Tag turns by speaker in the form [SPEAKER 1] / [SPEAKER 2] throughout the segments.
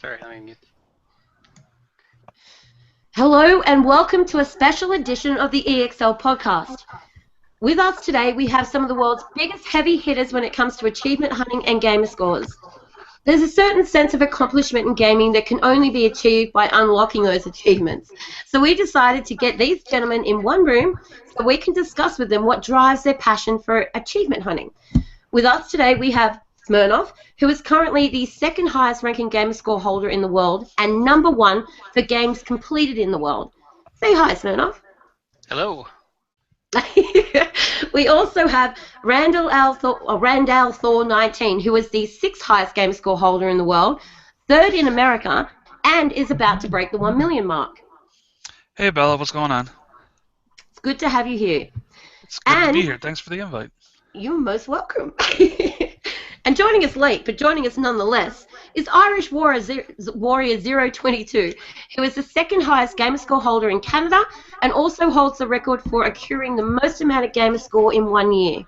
[SPEAKER 1] Sorry, let me mute.
[SPEAKER 2] Hello and welcome to a special edition of the EXL podcast. With us today we have some of the world's biggest heavy hitters when it comes to achievement hunting and gamer scores. There's a certain sense of accomplishment in gaming that can only be achieved by unlocking those achievements. So we decided to get these gentlemen in one room so we can discuss with them what drives their passion for achievement hunting. With us today we have smrnov, who is currently the second highest ranking gamer score holder in the world and #1 for games completed in the world. Say hi, smrnov.
[SPEAKER 1] Hello.
[SPEAKER 2] We also have Randall Thor 19, who is the 6th highest gamer score holder in the world, 3rd in America, and is about to break the 1 million mark.
[SPEAKER 3] Hey Bella, what's going on?
[SPEAKER 2] It's good to have you here.
[SPEAKER 3] It's good to be here. Thanks for the invite.
[SPEAKER 2] You're most welcome. And joining us late, but joining us nonetheless, is Irish Warrior 022, who is the 2nd highest gamer score holder in Canada and also holds the record for accruing the most amount of gamer score in 1 year.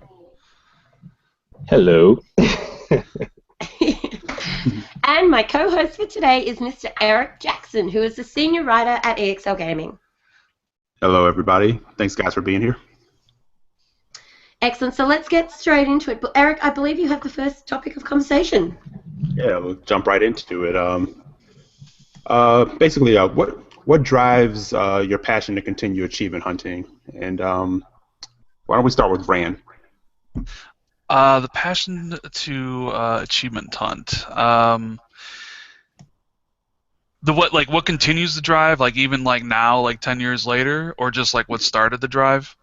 [SPEAKER 4] Hello.
[SPEAKER 2] And my co-host for today is Mr. Eric Jackson, who is the senior writer at EXL Gaming.
[SPEAKER 5] Hello, everybody. Thanks, guys, for being here.
[SPEAKER 2] Excellent. So let's get straight into it. But Eric, I believe you have the first topic of conversation.
[SPEAKER 5] Yeah, we'll jump right into it. Basically, what drives your passion to continue achievement hunting? And why don't we start with Rand?
[SPEAKER 3] The passion to achievement hunt. What continues the drive? Like even like now, like 10 years later, or just like what started the drive?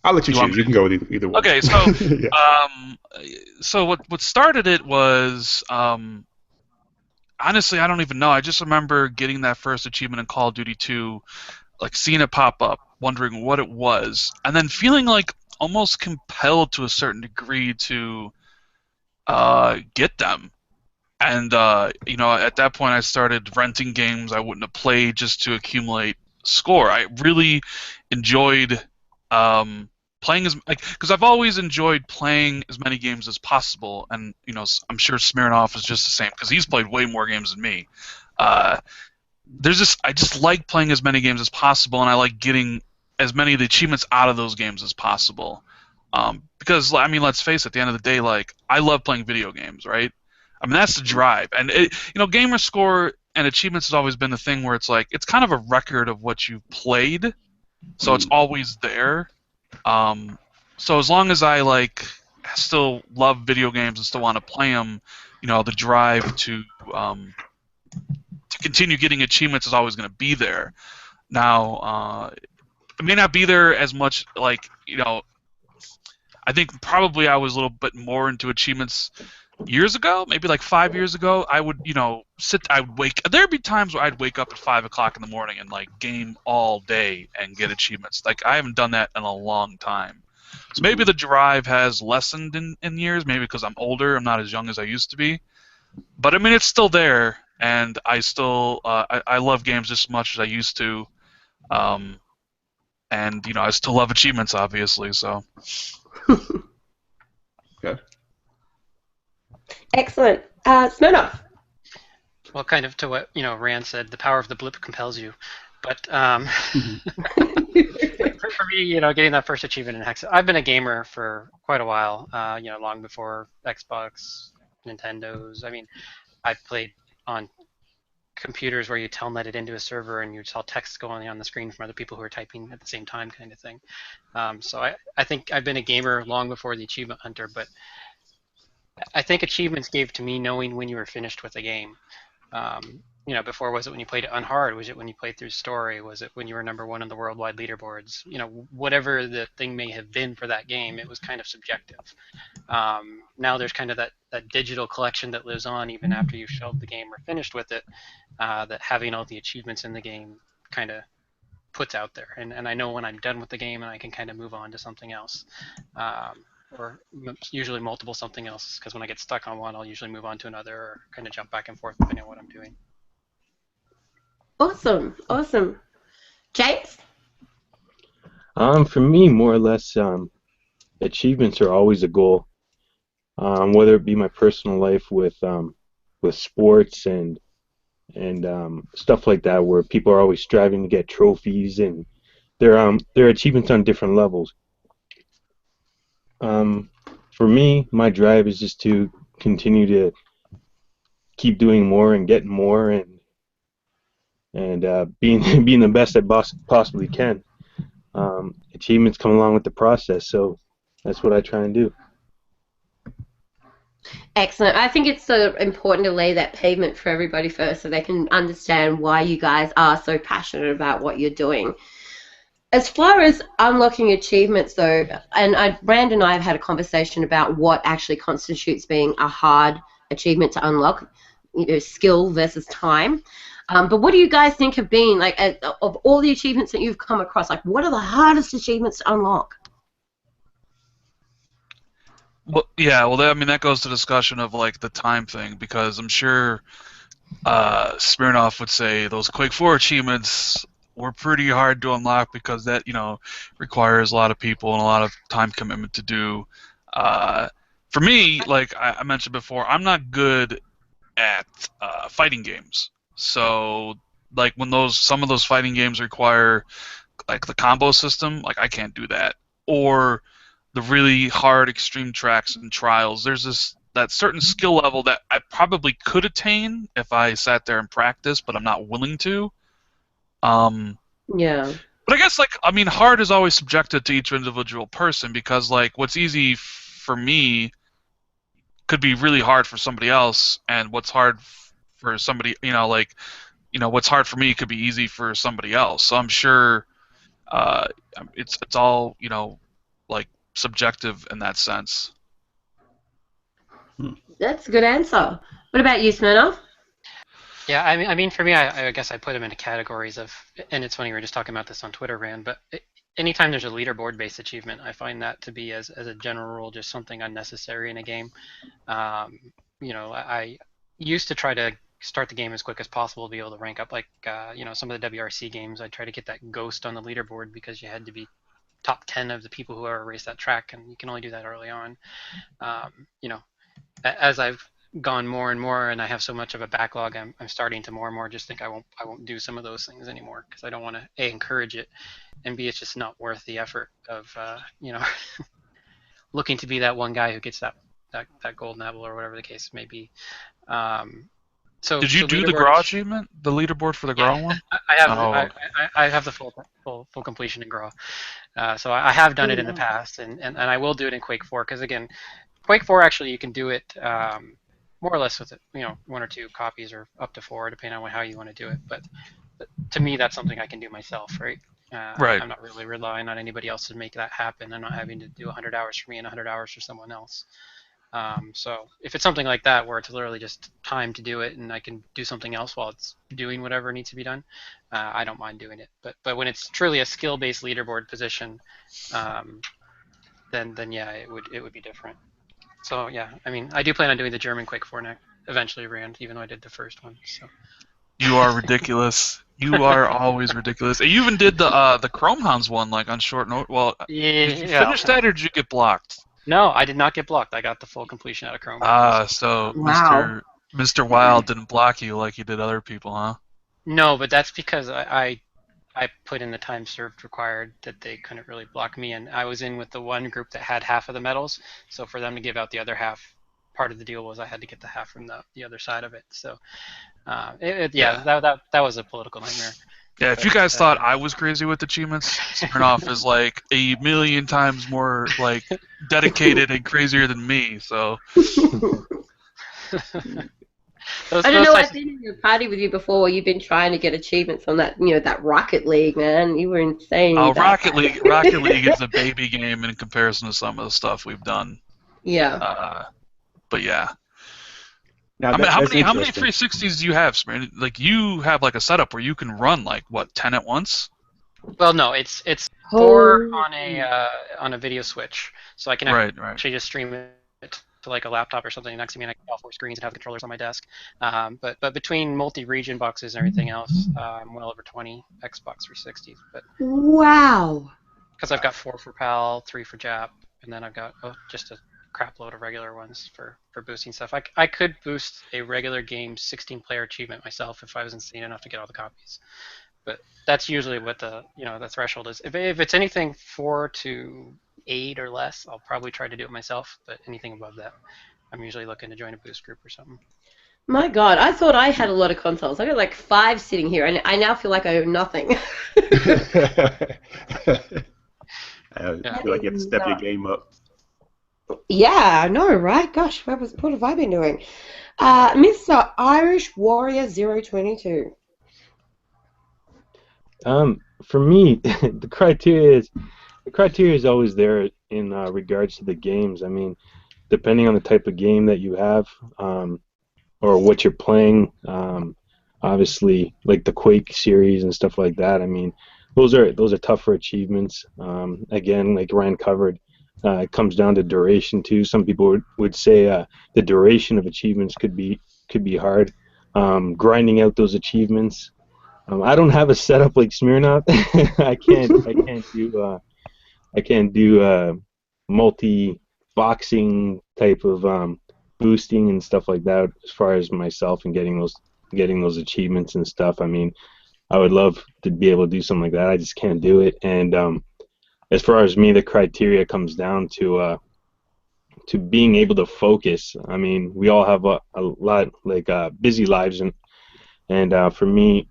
[SPEAKER 5] I'll let you choose. You can go with either one.
[SPEAKER 3] Okay, so
[SPEAKER 5] Yeah.
[SPEAKER 3] So what started it was honestly I don't even know. I just remember getting that first achievement in Call of Duty 2, like seeing it pop up, wondering what it was, and then feeling like almost compelled to a certain degree to get them. And at that point I started renting games I wouldn't have played just to accumulate score. I really enjoyed playing because I've always enjoyed playing as many games as possible, and I'm sure smrnov is just the same because he's played way more games than me. I just like playing as many games as possible, and I like getting as many of the achievements out of those games as possible. Because I mean, let's face it, at the end of the day, like I love playing video games, right? I mean that's the drive, and gamer score and achievements has always been the thing where it's like it's kind of a record of what you've played, so it's always there. So as long as I still love video games and still want to play them, the drive to continue getting achievements is always going to be there. Now, it may not be there as much. I think probably I was a little bit more into achievements years ago, maybe like 5 years ago. I would, there'd be times where I'd wake up at 5 o'clock in the morning and game all day and get achievements. I haven't done that in a long time. So maybe the drive has lessened in years, maybe because I'm older, I'm not as young as I used to be. But I mean, it's still there, and I still, I love games just as much as I used to. And, I still love achievements, obviously, so.
[SPEAKER 5] Okay.
[SPEAKER 2] Excellent. smrnov.
[SPEAKER 1] Well, kind of to what Rand said, the power of the blip compels you. But for me, getting that first achievement in Hex, I've been a gamer for quite a while. Long before Xbox, Nintendos. I mean, I've played on computers where you telnet it into a server and you saw text going on the screen from other people who are typing at the same time, kind of thing. So I think I've been a gamer long before the achievement hunter, but I think achievements gave to me knowing when you were finished with a game. Before, was it when you played it unhard? Was it when you played through story? Was it when you were #1 on the worldwide leaderboards? Whatever the thing may have been for that game, it was kind of subjective. Now there's kind of that digital collection that lives on even after you've shelved the game or finished with it, that having all the achievements in the game kind of puts out there. And I know when I'm done with the game and I can kind of move on to something else. Or usually multiple something else, because when I get stuck on one, I'll usually move on to another or kind of jump back and forth depending on what I'm doing.
[SPEAKER 2] Awesome. James?
[SPEAKER 4] For me, more or less, achievements are always a goal. whether it be my personal life with sports and stuff like that, where people are always striving to get trophies and their achievements on different levels. Um, for me, my drive is just to continue to keep doing more and getting more and being being the best I possibly can. Achievements come along with the process, so that's what I try and do.
[SPEAKER 2] Excellent. I think it's so important to lay that pavement for everybody first so they can understand why you guys are so passionate about what you're doing. As far as unlocking achievements, though, and Brand and I have had a conversation about what actually constitutes being a hard achievement to unlock, skill versus time. But what do you guys think have been, like, of all the achievements that you've come across, like, what are the hardest achievements to unlock?
[SPEAKER 3] Well, yeah, well, I mean, that goes to discussion of like the time thing, because I'm sure Smirnov would say those Quake 4 achievements were pretty hard to unlock because that, requires a lot of people and a lot of time commitment to do. For me, like I mentioned before, I'm not good at fighting games. So, like when some of those fighting games require like the combo system, like I can't do that. Or the really hard extreme tracks and trials. There's that certain skill level that I probably could attain if I sat there and practiced, but I'm not willing to.
[SPEAKER 2] Yeah.
[SPEAKER 3] But I guess hard is always subjective to each individual person, because like what's easy for me could be really hard for somebody else, and what's hard for somebody, what's hard for me could be easy for somebody else. So I'm sure it's all like subjective in that sense.
[SPEAKER 2] That's a good answer. What about you, Smirnov?
[SPEAKER 1] Yeah, I mean, for me, I guess I put them into categories of, and it's funny we were just talking about this on Twitter, Rand. But anytime there's a leaderboard-based achievement, I find that to be, as a general rule, just something unnecessary in a game. I used to try to start the game as quick as possible to be able to rank up, like some of the WRC games. I try to get that ghost on the leaderboard because you had to be top 10 of the people who ever raced that track, and you can only do that early on. You know, as I've gone more and more, and I have so much of a backlog, I'm starting to more and more just think I won't do some of those things anymore because I don't want to encourage it, and b, it's just not worth the effort of looking to be that one guy who gets that gold medal or whatever the case may be.
[SPEAKER 3] Did you do the GRAW achievement, the leaderboard for the GRAW one?
[SPEAKER 1] I have.
[SPEAKER 3] Oh.
[SPEAKER 1] I have the full completion in GRAW. So I have done it in the past, and I will do it in Quake 4 because again, Quake 4 actually you can do it more or less with one or two copies or up to four depending on how you want to do it. But to me, that's something I can do myself, right?
[SPEAKER 3] Right.
[SPEAKER 1] I'm not really relying on anybody else to make that happen. I'm not having to do 100 hours for me and 100 hours for someone else. So if it's something like that where it's literally just time to do it and I can do something else while it's doing whatever needs to be done, I don't mind doing it. But when it's truly a skill-based leaderboard position, then yeah, it would be different. So yeah, I mean, I do plan on doing the German Quake 4 next, eventually, Rand, even though I did the first one. So.
[SPEAKER 3] You are ridiculous. You are always ridiculous. You even did the Chrome Hounds one like on short note. Well,
[SPEAKER 1] yeah,
[SPEAKER 3] did you finish that or did you get blocked?
[SPEAKER 1] No, I did not get blocked. I got the full completion out of Chrome.
[SPEAKER 3] So
[SPEAKER 2] Wow.
[SPEAKER 3] Mr. Wild didn't block you like he did other people, huh?
[SPEAKER 1] No, but that's because I put in the time served required that they couldn't really block me, and I was in with the one group that had half of the medals. So for them to give out the other half, part of the deal was I had to get the half from the other side of it. So that was a political nightmare.
[SPEAKER 3] Yeah, if you guys thought I was crazy with achievements, Smirnoff is like a million times more like dedicated and crazier than me. So.
[SPEAKER 2] I don't know. I've been in a party with you before where you've been trying to get achievements on that, that Rocket League, man. You were insane.
[SPEAKER 3] Oh, Rocket League is a baby game in comparison to some of the stuff we've done.
[SPEAKER 2] Yeah.
[SPEAKER 3] But yeah.
[SPEAKER 5] Now,
[SPEAKER 3] how many 360s do you have, Smirn? Like you have like a setup where you can run like what 10 at once?
[SPEAKER 1] Well, no, it's 4 on a video switch, so I can actually just stream it to like a laptop or something next to me, and I can have all 4 screens and have the controllers on my desk. But between multi-region boxes and everything else, I'm well over 20 Xbox 360s. But
[SPEAKER 2] wow.
[SPEAKER 1] Because I've got 4 for PAL, 3 for JAP, and then I've got just a crap load of regular ones for boosting stuff. I could boost a regular game 16-player achievement myself if I was insane enough to get all the copies. But that's usually what the threshold is. If it's anything 4 to 8 or less, I'll probably try to do it myself. But anything above that, I'm usually looking to join a boost group or something.
[SPEAKER 2] My God, I thought I had a lot of consoles. I got like 5 sitting here, and I now feel like I own nothing.
[SPEAKER 5] I feel like you have to step your game up.
[SPEAKER 2] Yeah, I know, right? Gosh, what have I been doing? Mr. Irish Warrior 022.
[SPEAKER 4] For me, the criteria is always there in regards to the games. I mean, depending on the type of game that you have, or what you're playing, obviously like the Quake series and stuff like that. I mean, those are tougher achievements. Again, like Ryan covered, it comes down to duration too. Some people would say the duration of achievements could be hard. Grinding out those achievements. I don't have a setup like Smirnov. I can't do multi boxing type of boosting and stuff like that as far as myself and getting those achievements and stuff. I mean, I would love to be able to do something like that. I just can't do it. And as far as me, the criteria comes down to being able to focus. I mean, we all have a lot like busy lives, and for me,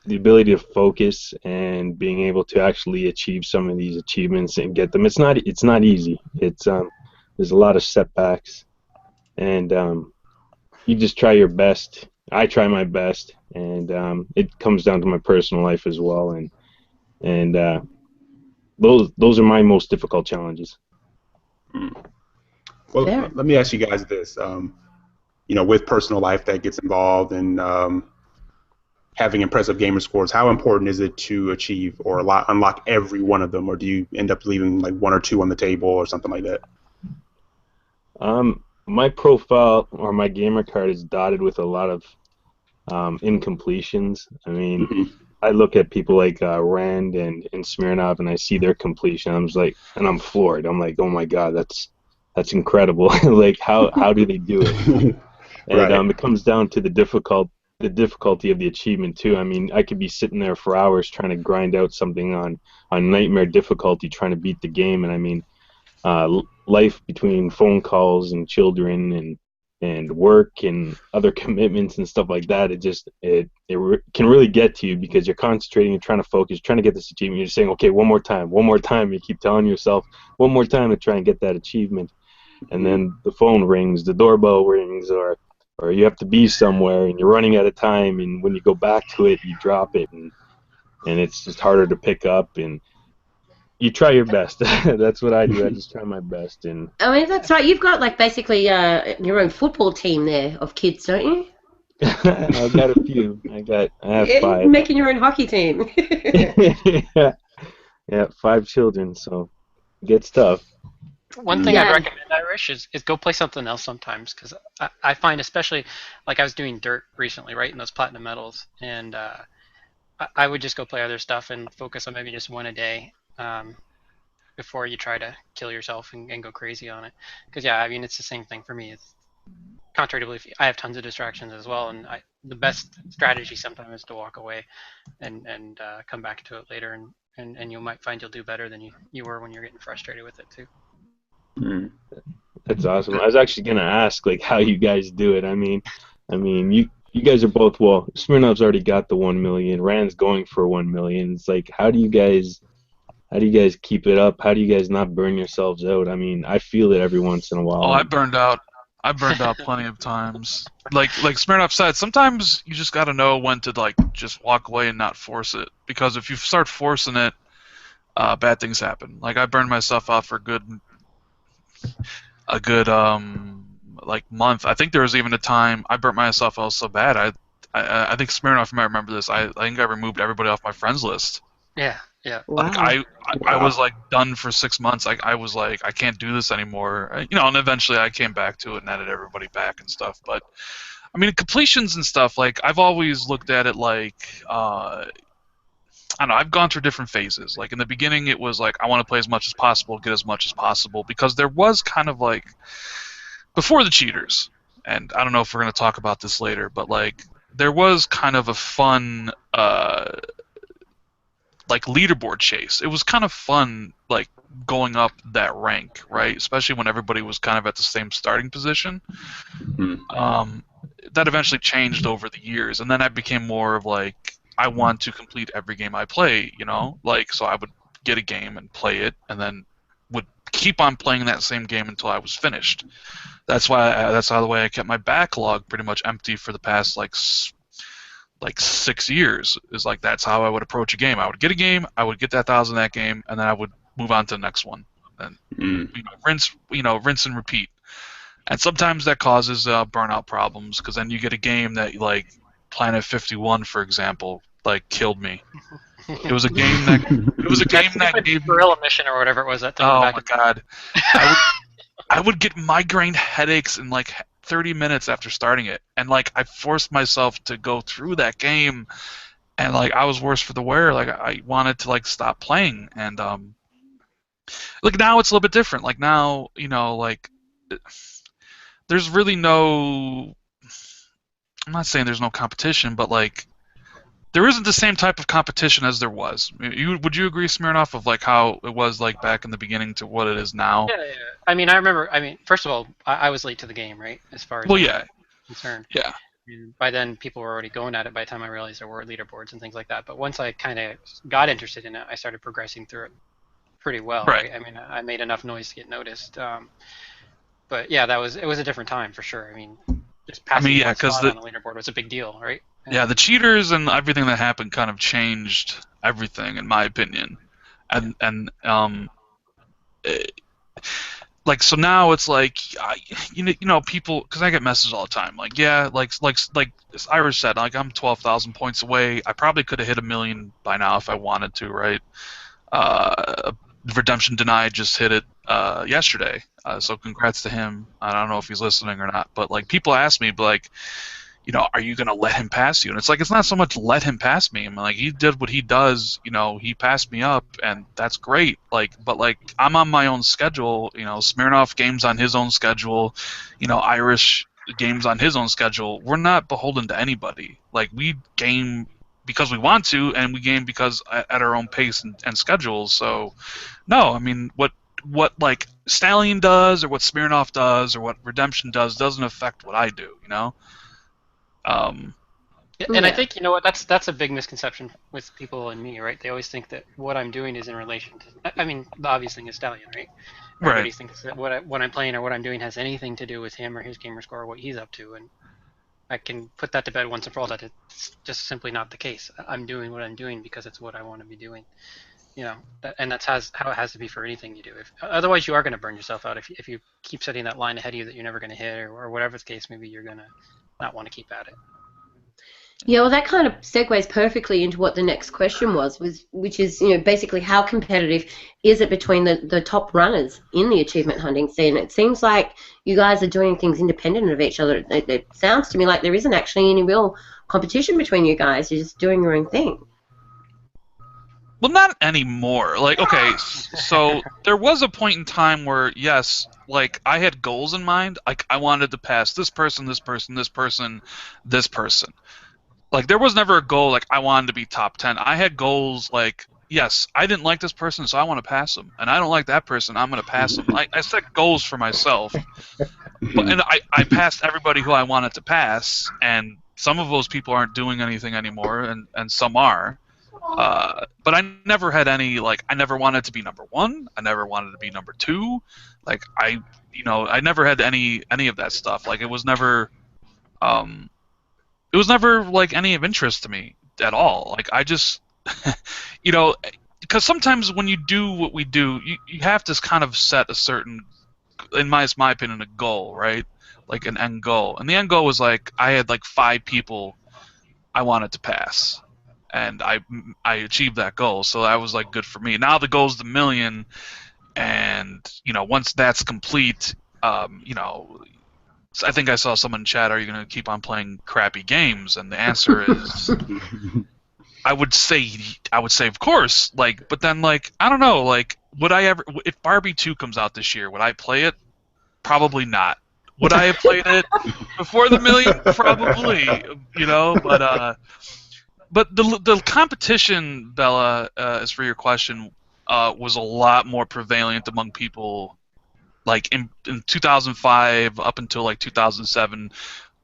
[SPEAKER 4] the ability to focus and being able to actually achieve some of these achievements and get them. It's not easy. There's a lot of setbacks, and you just try your best. I try my best, and it comes down to my personal life as well, and those are my most difficult challenges.
[SPEAKER 5] Well,
[SPEAKER 2] Fair.
[SPEAKER 5] let me ask you guys this. With personal life that gets involved and having impressive gamer scores, how important is it to achieve or unlock every one of them, or do you end up leaving like 1 or 2 on the table or something like that?
[SPEAKER 4] My profile or my gamer card is dotted with a lot of incompletions. I mean, I look at people like Rand and Smirnov, and I see their completion. I'm floored. I'm like, oh my God, that's incredible. Like, how do they do it? And
[SPEAKER 5] Right.
[SPEAKER 4] it comes down to the difficulty of the achievement too. I mean, I could be sitting there for hours trying to grind out something on nightmare difficulty, trying to beat the game. And I mean, life between phone calls and children and work and other commitments and stuff like that, it can really get to you because you're concentrating, you're trying to focus, trying to get this achievement. You're saying, okay, one more time. You keep telling yourself one more time to try and get that achievement. And then the phone rings, the doorbell rings, or you have to be somewhere and you're running out of time, and when you go back to it, you drop it, and it's just harder to pick up, and you try your best. That's what I do. I just try my best. And
[SPEAKER 2] I mean, that's right. You've got like basically your own football team there of kids, don't you?
[SPEAKER 4] I've got a few. I have
[SPEAKER 2] Yeah,
[SPEAKER 4] 5.
[SPEAKER 2] making your own hockey team.
[SPEAKER 4] Yeah, 5 children, so it gets tough.
[SPEAKER 1] One thing I'd
[SPEAKER 2] Yeah.
[SPEAKER 1] recommend, Irish, is go play something else sometimes, because I find, especially, like I was doing dirt recently, right, in those platinum medals, and I would just go play other stuff and focus on maybe just one a day before you try to kill yourself and go crazy on it. Because, yeah, I mean, it's the same thing for me. It's contrary to belief, I have tons of distractions as well, and the best strategy sometimes is to walk away and come back to it later, and you might find you'll do better than you were when you're getting frustrated with it, too.
[SPEAKER 4] That's awesome. I was actually gonna ask like how you guys do it. I mean, you guys are both, well, Smirnov's already got the 1 million. Rand's going for 1 million. It's like, how do you guys keep it up? How do you guys not burn yourselves out? I mean, I feel it every once in a while.
[SPEAKER 3] Oh, I burned out. I burned out plenty of times. Like Smirnoff said, sometimes you just got to know when to like just walk away and not force it. Because if you start forcing it, bad things happen. Like I burned myself out for a good like month. I think there was even a time I burnt myself out so bad. I think Smirnoff might remember this. I think I removed everybody off my friends list.
[SPEAKER 1] Yeah, yeah.
[SPEAKER 3] Like
[SPEAKER 2] Wow.
[SPEAKER 3] I was like done for 6 months. Like I was like I can't do this anymore. You know, and eventually I came back to it and added everybody back and stuff. But I mean, completions and stuff. Like I've always looked at it like I don't know, I've gone through different phases. Like in the beginning, it was like I want to play as much as possible, get as much as possible, because there was kind of like before the cheaters, and I don't know if we're going to talk about this later, but like there was kind of a fun like leaderboard chase. It was kind of fun, like going up that rank, right? Especially when everybody was kind of at the same starting position. That eventually changed over the years, and then I became more of like I want to complete every game I play, you know, like so I would get a game and play it, and then would keep on playing that same game until I was finished. That's how the way I kept my backlog pretty much empty for the past like 6 years. Is like that's how I would approach a game. I would get a game, I would get that 1,000 that game, and then I would move on to the next one, and rinse and repeat. And sometimes that causes burnout problems, because then you get a game that, like, Planet 51, for example, like killed me. It was a game that gave me.
[SPEAKER 1] Gorilla Mission or whatever it was. That thing.
[SPEAKER 3] Oh my god, I would get migraine headaches in like 30 minutes after starting it, and like I forced myself to go through that game, and like I was worse for the wear. Like I wanted to like stop playing, and like now it's a little bit different. Like now, like. There's really no. I'm not saying there's no competition, but like, there isn't the same type of competition as there was. Would you agree, Smirnoff, of like how it was like back in the beginning to what it is now?
[SPEAKER 1] Yeah. I mean, I remember. I mean, first of all, I was late to the game, right? As far as concerned.
[SPEAKER 3] Yeah.
[SPEAKER 1] And by then, people were already going at it. By the time I realized there were leaderboards and things like that. But once I kind of got interested in it, I started progressing through it pretty well.
[SPEAKER 3] Right.
[SPEAKER 1] I mean, I made enough noise to get noticed. But yeah, it was a different time for sure. I mean, just passing one spot on the leaderboard was a big deal, right?
[SPEAKER 3] Yeah, the cheaters and everything that happened kind of changed everything, in my opinion. And like so now it's like people, because I get messages all the time like, yeah, like Irish said, like I'm 12,000 points away. I probably could have hit 1 million by now if I wanted to, right? Redemption Denied just hit it yesterday, so congrats to him. I don't know if he's listening or not, but like people ask me, like, are you gonna let him pass you? And it's like it's not so much let him pass me. I mean, like he did what he does, he passed me up, and that's great. Like, but like I'm on my own schedule. Smirnoff games on his own schedule. Irish games on his own schedule. We're not beholden to anybody. Like we game because we want to, and we game because at our own pace and schedules. So, no, I mean, what like Stallion does, or what Smirnoff does, or what Redemption does, doesn't affect what I do.
[SPEAKER 1] And I think that's a big misconception with people and me, right? They always think that what I'm doing is in relation to. I mean, the obvious thing is Stallion, right? Everybody thinks that what I'm playing or what I'm doing has anything to do with him or his gamer score or what he's up to, and I can put that to bed once and for all that it's just simply not the case. I'm doing what I'm doing because it's what I want to be doing. And that's how it has to be for anything you do. Otherwise, you are going to burn yourself out if you keep setting that line ahead of you that you're never going to hit, or whatever the case may be. You're going to not want to keep at it.
[SPEAKER 2] Yeah, well, that kind of segues perfectly into what the next question was, which is, basically how competitive is it between the top runners in the achievement hunting scene? It seems like you guys are doing things independent of each other. It sounds to me like there isn't actually any real competition between you guys. You're just doing your own thing.
[SPEAKER 3] Well, not anymore. Like, okay, so there was a point in time where, yes, like I had goals in mind. Like I wanted to pass this person, this person, this person, this person. Like there was never a goal like I wanted to be top 10. I had goals like, yes, I didn't like this person, so I want to pass them, and I don't like that person, I'm going to pass them. I set goals for myself, and I passed everybody who I wanted to pass, and some of those people aren't doing anything anymore, and some are. But I never had any, like, I never wanted to be number 1. I never wanted to be number 2. Like I never had any of that stuff. Like it was never like any of interest to me at all. Like I just, because sometimes when you do what we do, you have to kind of set a certain, in my opinion, a goal, right? Like an end goal. And the end goal was like I had like 5 people I wanted to pass, and I achieved that goal. So that was like good for me. Now the goal's the 1 million, and once that's complete, I think I saw someone in chat, are you going to keep on playing crappy games? And the answer is I would say of course, like, but then like I don't know, like would I ever if Barbie 2 comes out this year, would I play it? Probably not. Would I have played it before the million? Probably, but the competition, Bella, as for your question, was a lot more prevalent among people like in 2005 up until like 2007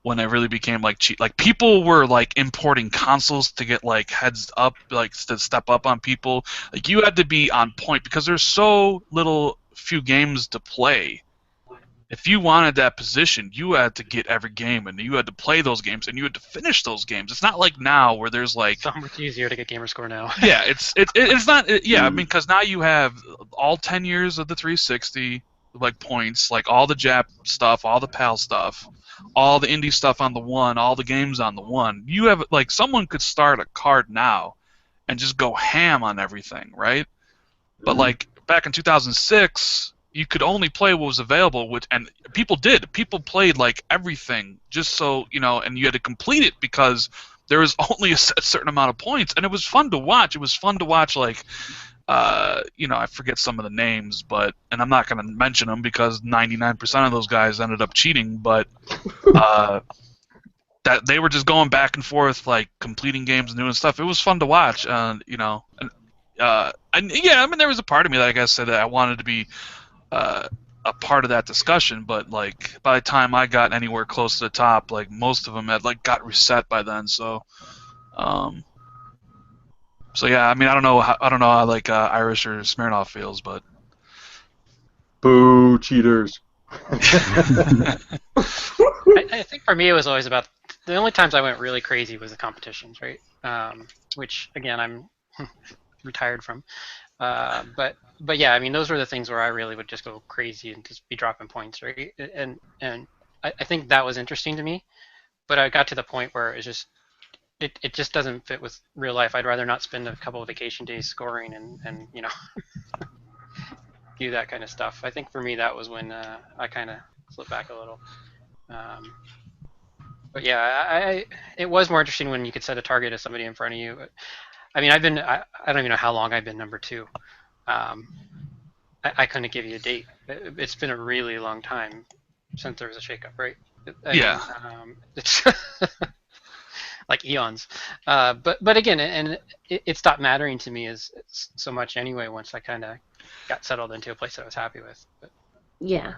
[SPEAKER 3] when it really became like cheap. Like people were like importing consoles to get like heads up, like to step up on people. Like you had to be on point because there's so few games to play. If you wanted that position, you had to get every game and you had to play those games and you had to finish those games. It's not like now where there's like
[SPEAKER 1] So much easier to get Gamerscore now.
[SPEAKER 3] yeah, it's not yeah. I mean, because now you have all 10 years of the 360 like points, like all the Jap stuff, all the PAL stuff, all the indie stuff on the one, all the games on the one. You have like someone could start a card now and just go ham on everything, right? But like back in 2006, you could only play what was available, and people did. People played like everything just so and you had to complete it because there was only a certain amount of points, and it was fun to watch. It was fun to watch like I forget some of the names, and I'm not going to mention them because 99% of those guys ended up cheating, but that they were just going back and forth, like completing games and doing stuff. It was fun to watch, and yeah, I mean, there was a part of me that I guess said that I wanted to be a part of that discussion, but like by the time I got anywhere close to the top, like most of them had like got reset by then, so. So yeah, I mean, I don't know how like Irish or Smirnov feels, but
[SPEAKER 4] Boo, cheaters.
[SPEAKER 1] I think for me it was always about the only times I went really crazy was the competitions, right? Which again I'm retired from. But yeah, I mean those were the things where I really would just go crazy and just be dropping points, right? And I think that was interesting to me, but I got to the point where it's just it just doesn't fit with real life. I'd rather not spend a couple of vacation days scoring and do that kind of stuff. I think for me that was when I kind of slipped back a little. But yeah, it was more interesting when you could set a target as somebody in front of you. I mean, I don't even know how long I've been number 2. I couldn't give you a date. It's been a really long time since there was a shakeup, right?
[SPEAKER 3] yeah.
[SPEAKER 1] It's like eons. But again, and it stopped mattering to me as so much anyway once I kind of got settled into a place that I was happy with. But.
[SPEAKER 2] Yeah.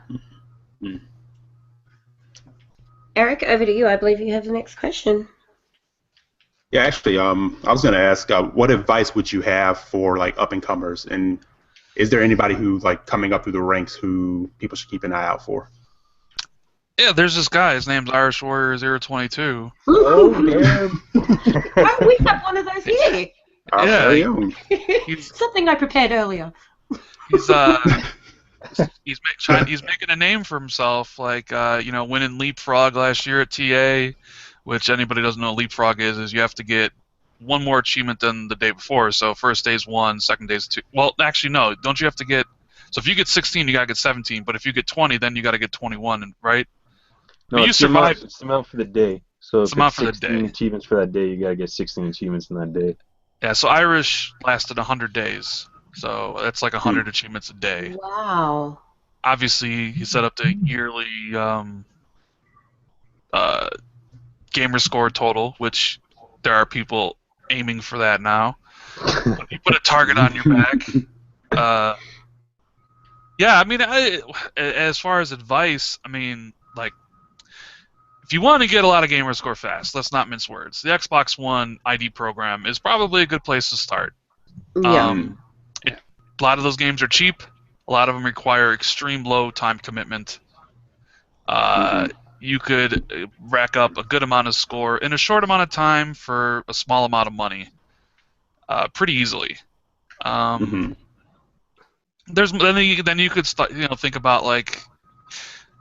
[SPEAKER 2] Eric, over to you. I believe you have the next question.
[SPEAKER 5] Yeah, actually, I was going to ask, what advice would you have for like up and comers, and is there anybody who like coming up through the ranks who people should keep an eye out for?
[SPEAKER 3] Yeah, there's this guy. His name's Irish Warrior 022.
[SPEAKER 4] Oh, damn.
[SPEAKER 2] Oh, we have one of those here.
[SPEAKER 3] Yeah,
[SPEAKER 2] Something I prepared earlier.
[SPEAKER 3] He's making a name for himself, like winning Leapfrog last year at TA, which anybody doesn't know what Leapfrog is you have to get one more achievement than the day before. So first day's 1, second day's 2. Well, actually no, don't you have to get? So if you get 16, you gotta get 17. But if you get 20, then you gotta get 21, right?
[SPEAKER 4] No,
[SPEAKER 3] you
[SPEAKER 4] it's
[SPEAKER 3] survive.
[SPEAKER 4] It's the amount for the day. So
[SPEAKER 3] it's
[SPEAKER 4] if
[SPEAKER 3] the amount
[SPEAKER 4] it's
[SPEAKER 3] for the
[SPEAKER 4] 16
[SPEAKER 3] day.
[SPEAKER 4] achievements for that day, you gotta get 16 achievements in that day.
[SPEAKER 3] Yeah, so Irish lasted 100 days. So that's like 100 achievements a day.
[SPEAKER 2] Wow.
[SPEAKER 3] Obviously, he set up the yearly Gamerscore total, which there are people aiming for that now. When you put a target on your back. Yeah, I mean, as far as advice, I mean, like, if you want to get a lot of Gamerscore fast, let's not mince words. The Xbox One ID program is probably a good place to start.
[SPEAKER 2] Yeah.
[SPEAKER 3] A lot of those games are cheap. A lot of them require extreme low time commitment. You could rack up a good amount of score in a short amount of time for a small amount of money, pretty easily. Then you could start, think about like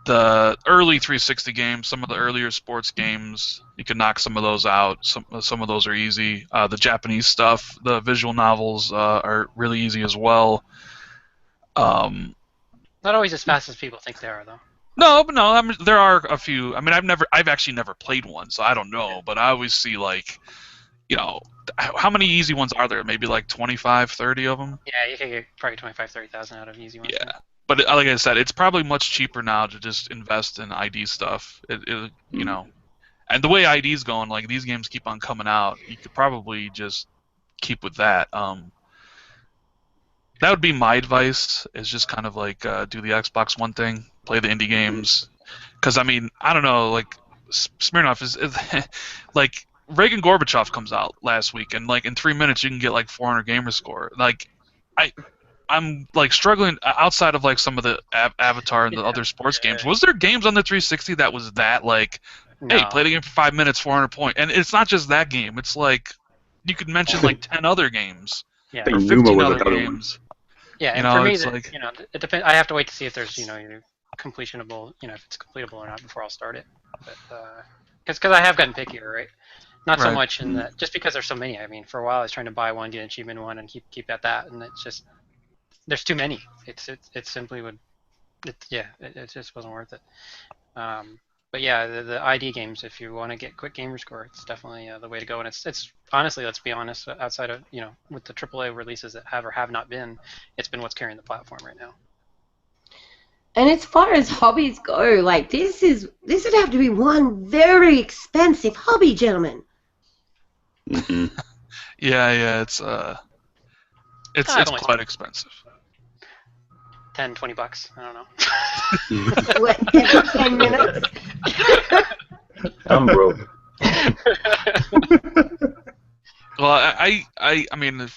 [SPEAKER 3] the early 360 games, some of the earlier sports games. You can knock some of those out. Some of those are easy. The Japanese stuff, the visual novels are really easy as well.
[SPEAKER 1] Not always as fast as people think they are, though.
[SPEAKER 3] No, but no. There are a few. I mean, I've actually never played one, so I don't know. But I always see like, you know, how many easy ones are there? Maybe like 25, 30 of them.
[SPEAKER 1] Yeah, you can get probably 25, 30,000 out of easy ones.
[SPEAKER 3] Yeah, but like I said, it's probably much cheaper now to just invest in ID stuff. You know, and the way ID's going, like these games keep on coming out, you could probably just keep with that. That would be my advice. Is just kind of like do the Xbox One thing, play the indie games, because I mean, I don't know, like Smirnov is like Reagan Gorbachev comes out last week, and like in 3 minutes you can get like 400 gamer score. Like, I'm like struggling outside of like some of the Avatar and the other sports games. Was there games on the 360 that was that like, hey, play the game for 5 minutes, 400 point? And it's not just that game. It's like you could mention like 10 other games,
[SPEAKER 1] Yeah.
[SPEAKER 5] I
[SPEAKER 3] or
[SPEAKER 5] think Numa
[SPEAKER 3] 15
[SPEAKER 5] was
[SPEAKER 3] other
[SPEAKER 5] another
[SPEAKER 3] games.
[SPEAKER 1] Yeah,
[SPEAKER 3] You
[SPEAKER 1] and for
[SPEAKER 3] know,
[SPEAKER 1] me,
[SPEAKER 3] it's like,
[SPEAKER 1] you know, it depends. I have to wait to see if there's, you know, completionable, you know, if it's completable or not before I'll start it. But because I have gotten pickier, right? Not so
[SPEAKER 3] Right.
[SPEAKER 1] much in that, just because there's so many. I mean, for a while I was trying to buy one, get an achievement in one, and keep at that, and it's just there's too many. It simply would, it just wasn't worth it. But yeah, the ID games, if you want to get quick gamer score, it's definitely the way to go. And it's honestly, let's be honest, outside of, you know, with the AAA releases that have or have not been, it's been what's carrying the platform right now.
[SPEAKER 2] And as far as hobbies go, like this would have to be one very expensive hobby, gentlemen.
[SPEAKER 3] yeah, it's
[SPEAKER 1] only
[SPEAKER 3] quite expensive.
[SPEAKER 1] 10, $20. I don't know.
[SPEAKER 2] What, every 10 minutes?
[SPEAKER 4] I'm broke.
[SPEAKER 3] Well, I mean,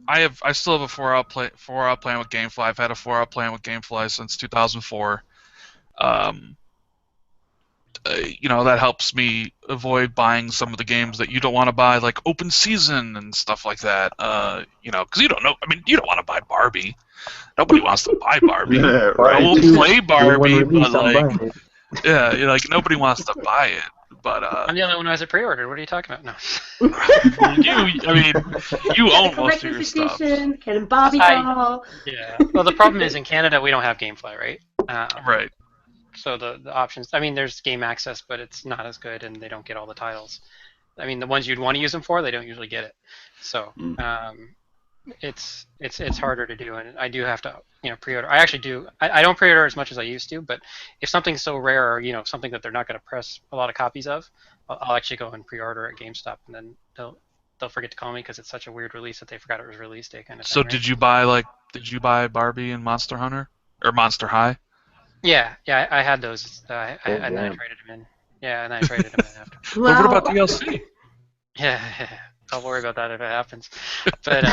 [SPEAKER 3] I still have a 4-hour plan with GameFly. I've had a 4-hour plan with GameFly since 2004. You know, that helps me avoid buying some of the games that you don't want to buy, like Open Season and stuff like that. You know, because you don't know. I mean, you don't want to buy Barbie. Nobody wants to buy Barbie.
[SPEAKER 5] Yeah,
[SPEAKER 3] I will play Barbie,
[SPEAKER 4] Release,
[SPEAKER 3] but
[SPEAKER 4] I'm
[SPEAKER 3] like,
[SPEAKER 4] buying it.
[SPEAKER 3] yeah, like nobody wants to buy it. But
[SPEAKER 1] I'm the only one who has it pre-ordered. What are you talking about? No.
[SPEAKER 3] I mean, you own most of your
[SPEAKER 2] Collector's
[SPEAKER 3] stuff.
[SPEAKER 2] edition, get a Barbie
[SPEAKER 1] I-
[SPEAKER 2] doll.
[SPEAKER 1] Yeah. Well, the problem is in Canada we don't have GameFly, right?
[SPEAKER 3] Right.
[SPEAKER 1] So the options. I mean, there's game access, but it's not as good, and they don't get all the titles. I mean, the ones you'd want to use them for, they don't usually get it. So it's harder to do, and I do have to, you know, pre-order. I actually do. I don't pre-order as much as I used to, but if something's so rare, or, you know, something that they're not going to press a lot of copies of, I'll actually go and pre-order at GameStop, and then they'll forget to call me because it's such a weird release that they forgot it was release day kind of
[SPEAKER 3] So
[SPEAKER 1] thing. Right?
[SPEAKER 3] did you buy Barbie and Monster Hunter or Monster High?
[SPEAKER 1] Yeah, I had those, and then I
[SPEAKER 4] damn.
[SPEAKER 1] traded them in. Yeah, and then I traded them in after.
[SPEAKER 3] But what about
[SPEAKER 2] Well,
[SPEAKER 3] DLC?
[SPEAKER 1] Yeah, I'll worry about that if it happens. But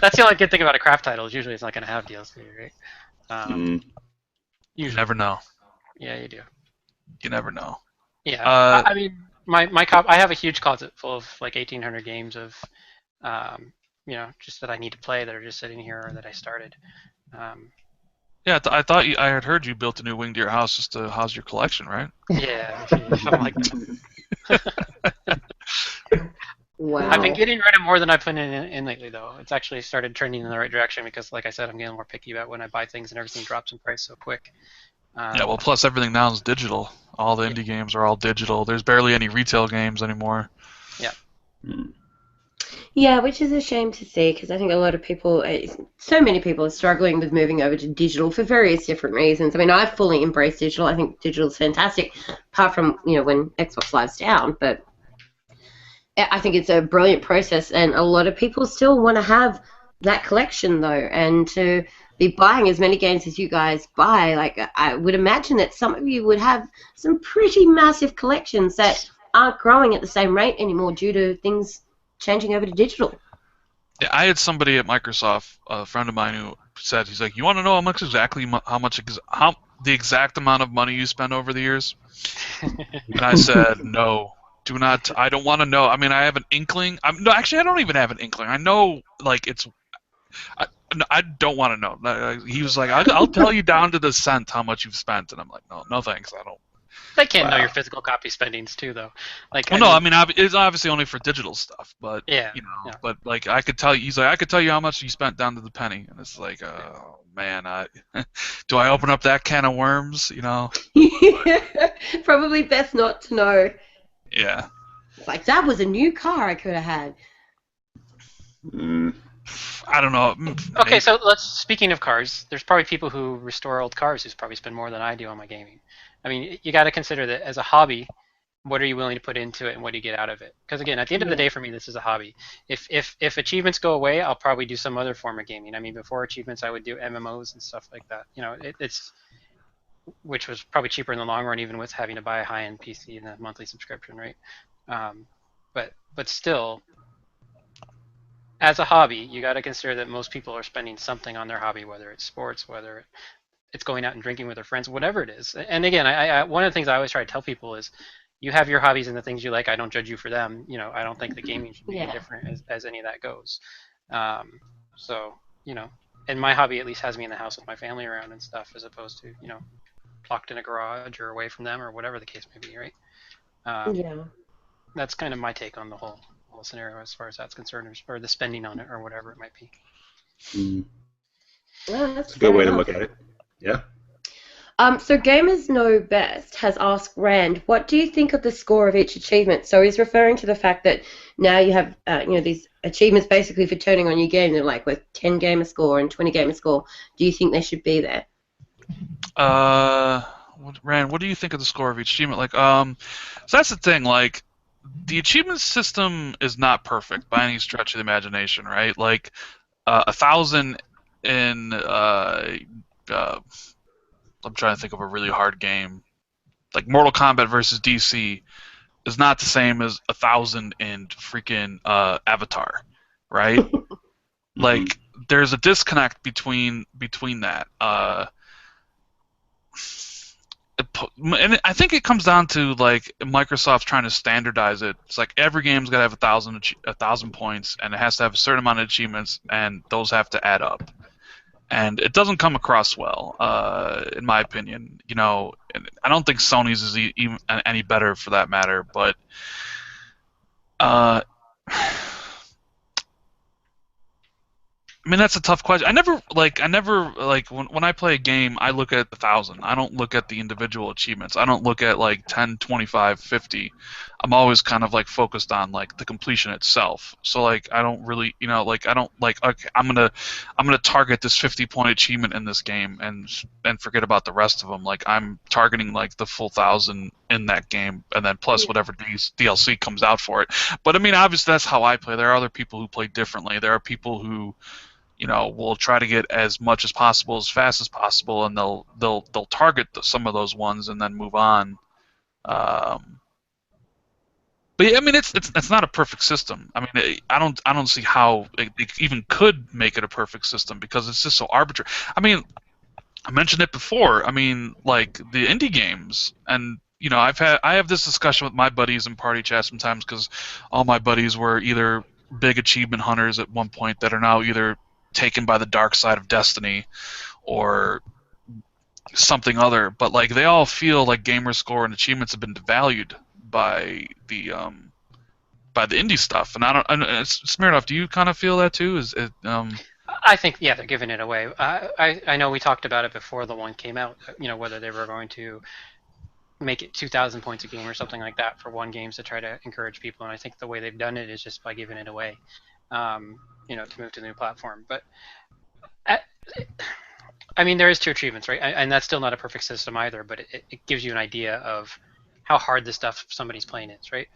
[SPEAKER 1] that's the only good thing about a craft title is usually it's not going to have DLC, right?
[SPEAKER 3] You
[SPEAKER 1] Usually.
[SPEAKER 3] never know.
[SPEAKER 1] Yeah, you do.
[SPEAKER 3] You never know.
[SPEAKER 1] Yeah, I mean, I have a huge closet full of like 1,800 games of, you know, just that I need to play that are just sitting here or that I started.
[SPEAKER 3] Yeah, I thought I had heard you built a new wing to your house just to house your collection, right?
[SPEAKER 1] Yeah, something like that.
[SPEAKER 2] wow.
[SPEAKER 1] I've been getting rid of more than I put in lately, though. It's actually started trending in the right direction because, like I said, I'm getting more picky about when I buy things and everything drops in price so quick.
[SPEAKER 3] Yeah, well, plus everything now is digital. All the indie games are all digital. There's barely any retail games anymore.
[SPEAKER 1] Yeah.
[SPEAKER 2] Yeah, which is a shame to see because I think a lot of people, so many people are struggling with moving over to digital for various different reasons. I mean, I've fully embraced digital. I think digital is fantastic, apart from, you know, when Xbox Live's down. But I think it's a brilliant process, and a lot of people still want to have that collection, though, and to be buying as many games as you guys buy. Like, I would imagine that some of you would have some pretty massive collections that aren't growing at the same rate anymore due to things changing over to digital.
[SPEAKER 3] Yeah, I had somebody at Microsoft, a friend of mine, who said, he's like, "You want to know how the exact amount of money you spend over the years?" And I said, "No, do not. I don't want to know. I mean, I have an inkling. No, actually, I don't even have an inkling. I know, like, I don't want to know." He was like, "I'll tell you down to the cent how much you've spent," and I'm like, "No, thanks. I don't."
[SPEAKER 1] They can't know your physical copy spendings too, though. Like,
[SPEAKER 3] Well, no, I mean, it's obviously only for digital stuff, but
[SPEAKER 1] Yeah,
[SPEAKER 3] you know,
[SPEAKER 1] yeah.
[SPEAKER 3] but like I could tell you, he's like, I could tell you how much you spent down to the penny, and it's like, oh man, do I open up that can of worms? You know?
[SPEAKER 2] Probably best not to know.
[SPEAKER 3] Yeah.
[SPEAKER 2] It's like, that was a new car I could have had.
[SPEAKER 3] I don't know.
[SPEAKER 1] Okay, so speaking of cars, there's probably people who restore old cars who probably spend more than I do on my gaming. I mean, you got to consider that as a hobby, what are you willing to put into it and what do you get out of it? Because again, at the end of the day, for me, this is a hobby. If achievements go away, I'll probably do some other form of gaming. I mean, before achievements, I would do MMOs and stuff like that. You know, it's which was probably cheaper in the long run, even with having to buy a high-end PC and a monthly subscription, right? Um, but still, as a hobby, you got to consider that most people are spending something on their hobby, whether it's sports, whether it's going out and drinking with their friends, whatever it is. And again, I one of the things I always try to tell people is, you have your hobbies and the things you like. I don't judge you for them. You know, I don't think the gaming should be any different as any of that goes. So you know, and my hobby at least has me in the house with my family around and stuff, as opposed to locked in a garage or away from them or whatever the case may be, right?
[SPEAKER 2] Yeah.
[SPEAKER 1] That's kind of my take on the whole scenario as far as that's concerned, or the spending on it or whatever it might be.
[SPEAKER 2] Well,
[SPEAKER 5] That's a good way to look at it. Yeah.
[SPEAKER 2] So Gamers Know Best has asked Rand, what do you think of the score of each achievement? So he's referring to the fact that now you have these achievements basically for turning on your game. They're like with 10 gamer score and 20 gamer score. Do you think they should be there?
[SPEAKER 3] Rand, what do you think of the score of each achievement? Like, so that's the thing. Like, the achievement system is not perfect by any stretch of the imagination, right? Like, 1,000 in I'm trying to think of a really hard game. Like Mortal Kombat versus DC is not the same as 1,000 in freaking Avatar, right? Like, there's a disconnect between that. And I think it comes down to like Microsoft trying to standardize it. It's like every game's got to have 1,000 points, and it has to have a certain amount of achievements, and those have to add up. And it doesn't come across well, in my opinion. You know, I don't think Sony's is even any better for that matter. But I mean, that's a tough question. I never when I play a game, I look at the 1,000. I don't look at the individual achievements. I don't look at like 10, 25, 50. I'm always kind of like focused on like the completion itself. So like I don't really, I don't like, okay, I'm gonna target this 50-point achievement in this game and forget about the rest of them. Like I'm targeting like the full 1,000 in that game, and then plus whatever DLC comes out for it. But I mean, obviously that's how I play. There are other people who play differently. There are people who will try to get as much as possible as fast as possible, and they'll target some of those ones and then move on. But yeah, I mean, it's not a perfect system. I mean, I don't see how it even could make it a perfect system, because it's just so arbitrary. I mean, I mentioned it before. I mean, like the indie games, and I have this discussion with my buddies in party chat sometimes, because all my buddies were either big achievement hunters at one point that are now either taken by the dark side of Destiny or something other, but like they all feel like Gamerscore and achievements have been devalued by the indie stuff. And Smirnov, do you kind of feel that too? Is it
[SPEAKER 1] I think they're giving it away. I know we talked about it before the one came out, whether they were going to make it 2,000 points a game or something like that for one game to try to encourage people, and I think the way they've done it is just by giving it away, to move to the new platform. But I mean, there is 2 achievements, right? And that's still not a perfect system either, but it gives you an idea of how hard the stuff somebody's playing is, right?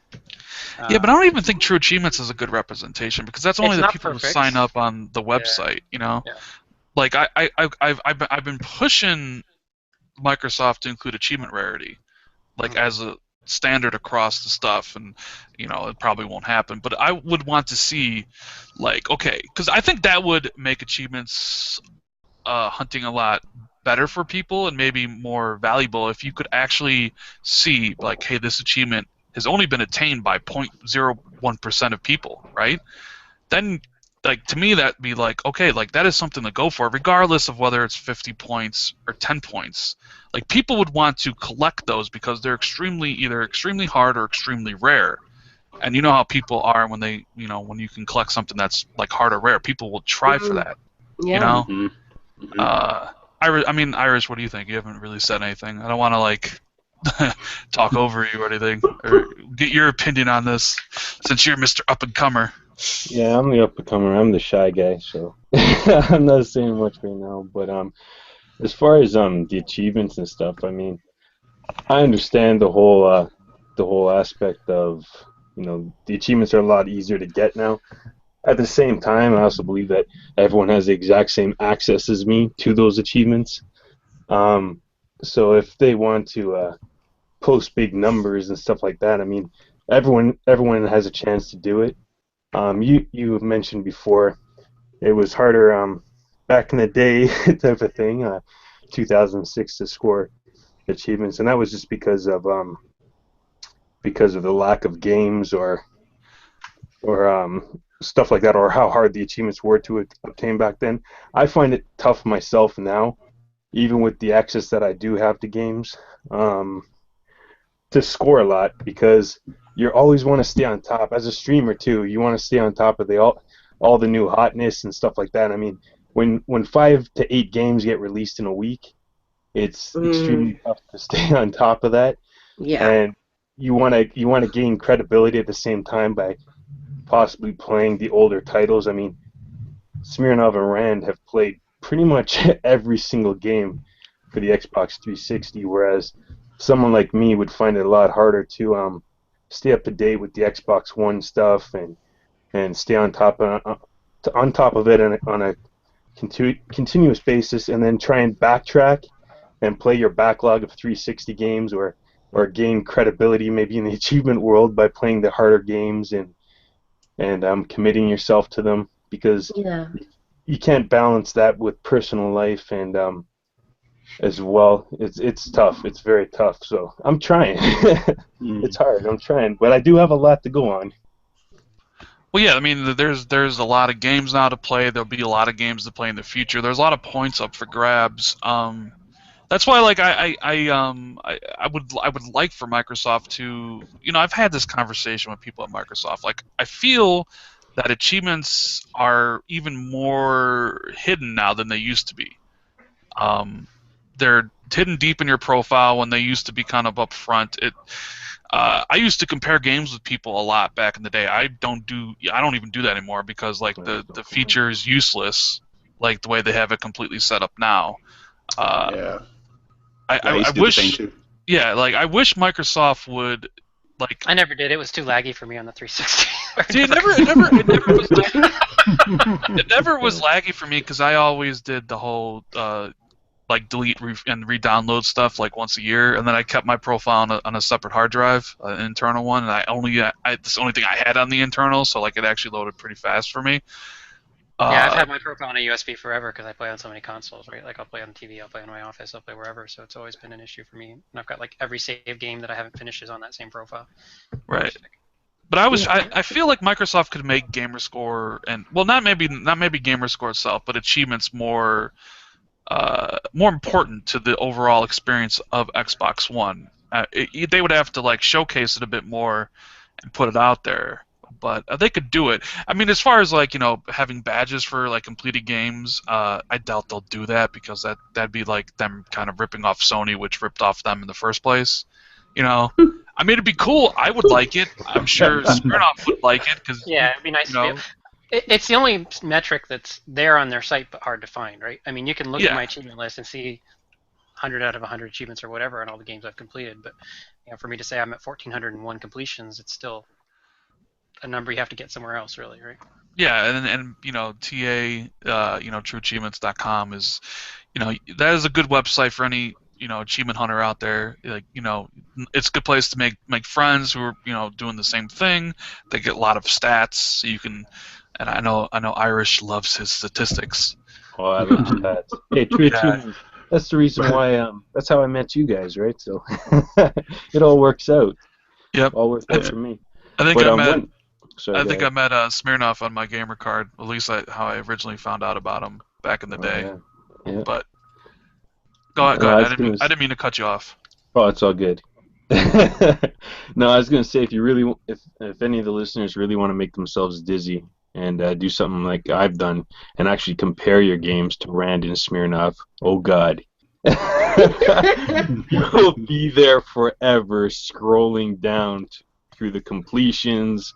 [SPEAKER 3] Yeah, but I don't even think True Achievements is a good representation, because that's only the people who sign up on the website, Yeah. Like I've been pushing Microsoft to include achievement rarity, like as a standard across the stuff, and it probably won't happen. But I would want to see, like, okay, because I think that would make achievements hunting a lot better for people and maybe more valuable if you could actually see, like, hey, this achievement has only been attained by 0.01% of people, right? Then, like, to me, that'd be like, okay, like, that is something to go for, regardless of whether it's 50 points or 10 points. Like, people would want to collect those because they're either extremely hard or extremely rare. And you know how people are when they, when you can collect something that's like hard or rare, people will try for that.
[SPEAKER 2] Yeah.
[SPEAKER 3] Iris, what do you think? You haven't really said anything. I don't want to like talk over you or anything, or get your opinion on this, since you're Mr. Up and Comer.
[SPEAKER 4] Yeah, I'm the up and comer. I'm the shy guy, so I'm not saying much right now. But as far as the achievements and stuff, I mean, I understand the whole aspect of the achievements are a lot easier to get now. At the same time, I also believe that everyone has the exact same access as me to those achievements. Um, so if they want to post big numbers and stuff like that, I mean, everyone has a chance to do it. You mentioned before it was harder back in the day type of thing, 2006 to score achievements, and that was just because of the lack of games or stuff like that, or how hard the achievements were to obtain back then. I find it tough myself now, even with the access that I do have to games, um, to score a lot because you always want to stay on top. As a streamer too, you want to stay on top of all the new hotness and stuff like that. I mean, when 5 to 8 games get released in a week, it's extremely tough to stay on top of that,
[SPEAKER 2] Yeah.
[SPEAKER 4] and you want to gain credibility at the same time by possibly playing the older titles. I mean, Smirnov and Rand have played pretty much every single game for the Xbox 360, whereas someone like me would find it a lot harder to stay up to date with the Xbox One stuff and stay on top of it on a continuous basis, and then try and backtrack and play your backlog of 360 games or gain credibility maybe in the achievement world by playing the harder games and committing yourself to them because
[SPEAKER 2] Yeah.
[SPEAKER 4] you can't balance that with personal life and as well. It's tough. It's very tough. So I'm trying. It's
[SPEAKER 5] Mm.
[SPEAKER 4] hard. I'm trying, but I do have a lot to go on.
[SPEAKER 3] Well, yeah, I mean, there's a lot of games now to play. There'll be a lot of games to play in the future. There's a lot of points up for grabs. That's why, like, I would like for Microsoft to, I've had this conversation with people at Microsoft. Like, I feel that achievements are even more hidden now than they used to be. They're hidden deep in your profile when they used to be kind of up front. I used to compare games with people a lot back in the day. I don't even do that anymore because like the feature is useless, like the way they have it completely set up now. Uh,
[SPEAKER 5] Yeah.
[SPEAKER 3] I,
[SPEAKER 5] Yeah, I
[SPEAKER 3] I, I
[SPEAKER 5] used to do the same
[SPEAKER 3] wish,
[SPEAKER 5] too.
[SPEAKER 3] yeah, like I wish Microsoft would like.
[SPEAKER 1] I never did. It was too laggy for me on the 360.
[SPEAKER 3] See, it never was it never was laggy for me because I always did the whole like delete and re-download stuff like once a year, and then I kept my profile on a separate hard drive, an internal one, and it's the only thing I had on the internal, so like it actually loaded pretty fast for me.
[SPEAKER 1] Yeah, I've
[SPEAKER 3] Uh,
[SPEAKER 1] had my profile on a USB forever because I play on so many consoles, right? Like I'll play on TV, I'll play in my office, I'll play wherever. So it's always been an issue for me. And I've got like every save game that I haven't finished is on that same profile.
[SPEAKER 3] right. But I was
[SPEAKER 2] Yeah.
[SPEAKER 3] I feel like Microsoft could make Gamerscore and well not maybe Gamerscore itself, but achievements more important to the overall experience of Xbox One. They would have to like showcase it a bit more and put it out there, but they could do it. I mean, as far as like having badges for like completed games, I doubt they'll do that because that'd be like them kind of ripping off Sony, which ripped off them in the first place. You know, I mean, it'd be cool. I would like it. I'm sure Smirnoff would like it because
[SPEAKER 1] Yeah, it'd be nice
[SPEAKER 3] you
[SPEAKER 1] to be.
[SPEAKER 3] know,
[SPEAKER 1] It's the only metric that's there on their site, but hard to find, right? I mean, you can look at
[SPEAKER 3] yeah.
[SPEAKER 1] my achievement list and see 100 out of 100 achievements or whatever on all the games I've completed. But for me to say I'm at 1,401 completions, it's still a number you have to get somewhere else, really, right?
[SPEAKER 3] Yeah, and TA trueachievements.com is that is a good website for any achievement hunter out there. Like it's a good place to make friends who are doing the same thing. They get a lot of stats, so you can. And I know Irish loves his statistics.
[SPEAKER 4] Oh, I love stats. Hey, True
[SPEAKER 3] Yeah.
[SPEAKER 4] Achievement. That's the reason why that's how I met you guys, right? So it all works out.
[SPEAKER 3] Yep.
[SPEAKER 4] All worked out
[SPEAKER 5] Yeah.
[SPEAKER 4] for me.
[SPEAKER 3] I think
[SPEAKER 4] But
[SPEAKER 3] I met
[SPEAKER 4] when sorry,
[SPEAKER 3] I
[SPEAKER 4] go
[SPEAKER 3] think
[SPEAKER 4] ahead.
[SPEAKER 3] I met Smirnoff on my gamer card. At least how I originally found out about him back in the
[SPEAKER 4] Oh
[SPEAKER 3] day.
[SPEAKER 4] yeah, yeah.
[SPEAKER 3] But go
[SPEAKER 4] No,
[SPEAKER 3] ahead.
[SPEAKER 4] I
[SPEAKER 3] I
[SPEAKER 4] was
[SPEAKER 3] didn't mean,
[SPEAKER 4] gonna.
[SPEAKER 3] I didn't mean to cut you off.
[SPEAKER 4] Oh, it's all good. No, I was gonna say if you really, if any of the listeners really want to make themselves dizzy and do something like I've done and actually compare your games to Rand and Smirnov, oh God, you'll be there forever scrolling down through the completions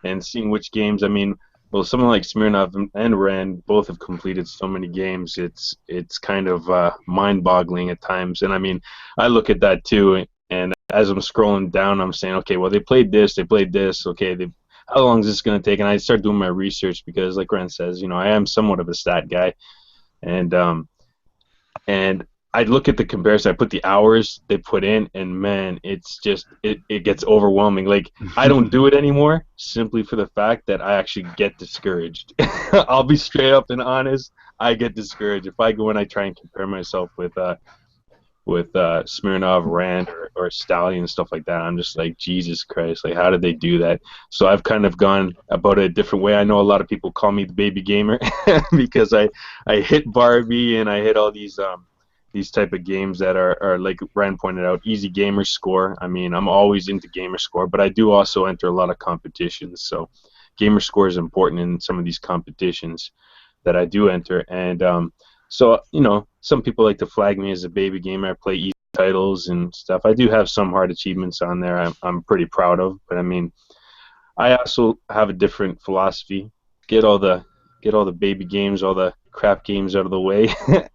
[SPEAKER 4] and seeing which games. I mean, well, someone like Smirnov and Rand both have completed so many games. It's kind of mind-boggling at times. And I mean, I look at that too. And as I'm scrolling down, I'm saying, okay, well, they played this, they played this. Okay, how long is this going to take? And I start doing my research because, like Rand says, I am somewhat of a stat guy, and and I look at the comparison. I put the hours they put in, and man, it's just it gets overwhelming. Like I don't do it anymore simply for the fact that I actually get discouraged. I'll be straight up and honest. I get discouraged if I go and I try and compare myself with Smirnov, Rand, or Stallion and stuff like that. I'm just like, Jesus Christ, like how did they do that? So I've kind of gone about it a different way. I know a lot of people call me the baby gamer because I hit Barbie and I hit all these type of games that are like Rand pointed out, easy gamer score. I mean, I'm always into gamer score, but I do also enter a lot of competitions. So gamer score is important in some of these competitions that I do enter. And so, some people like to flag me as a baby gamer. I play easy titles and stuff. I do have some hard achievements on there I'm pretty proud of. But I mean, I also have a different philosophy. Get all the baby games, all the crap games out of the way,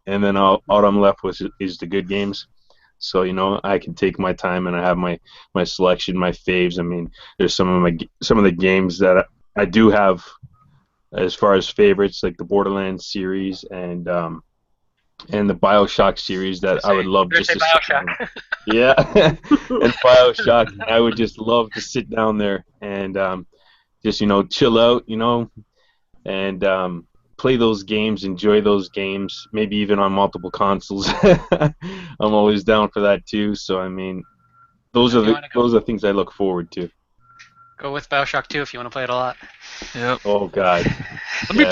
[SPEAKER 4] and then all I'm left with is the good games. So I can take my time and I have my selection, my faves. I mean, there's some of the games that I do have as far as favorites, like the Borderlands series and the BioShock series that I would love just to sit down. Yeah, and BioShock, I would just love to sit down there and just chill out, and play those games, enjoy those games, maybe even on multiple consoles. I'm always down for that too. So I mean, those are things I look forward to.
[SPEAKER 1] Go with BioShock 2 if you want to play it a lot.
[SPEAKER 3] Yep.
[SPEAKER 4] Oh God.
[SPEAKER 3] Let me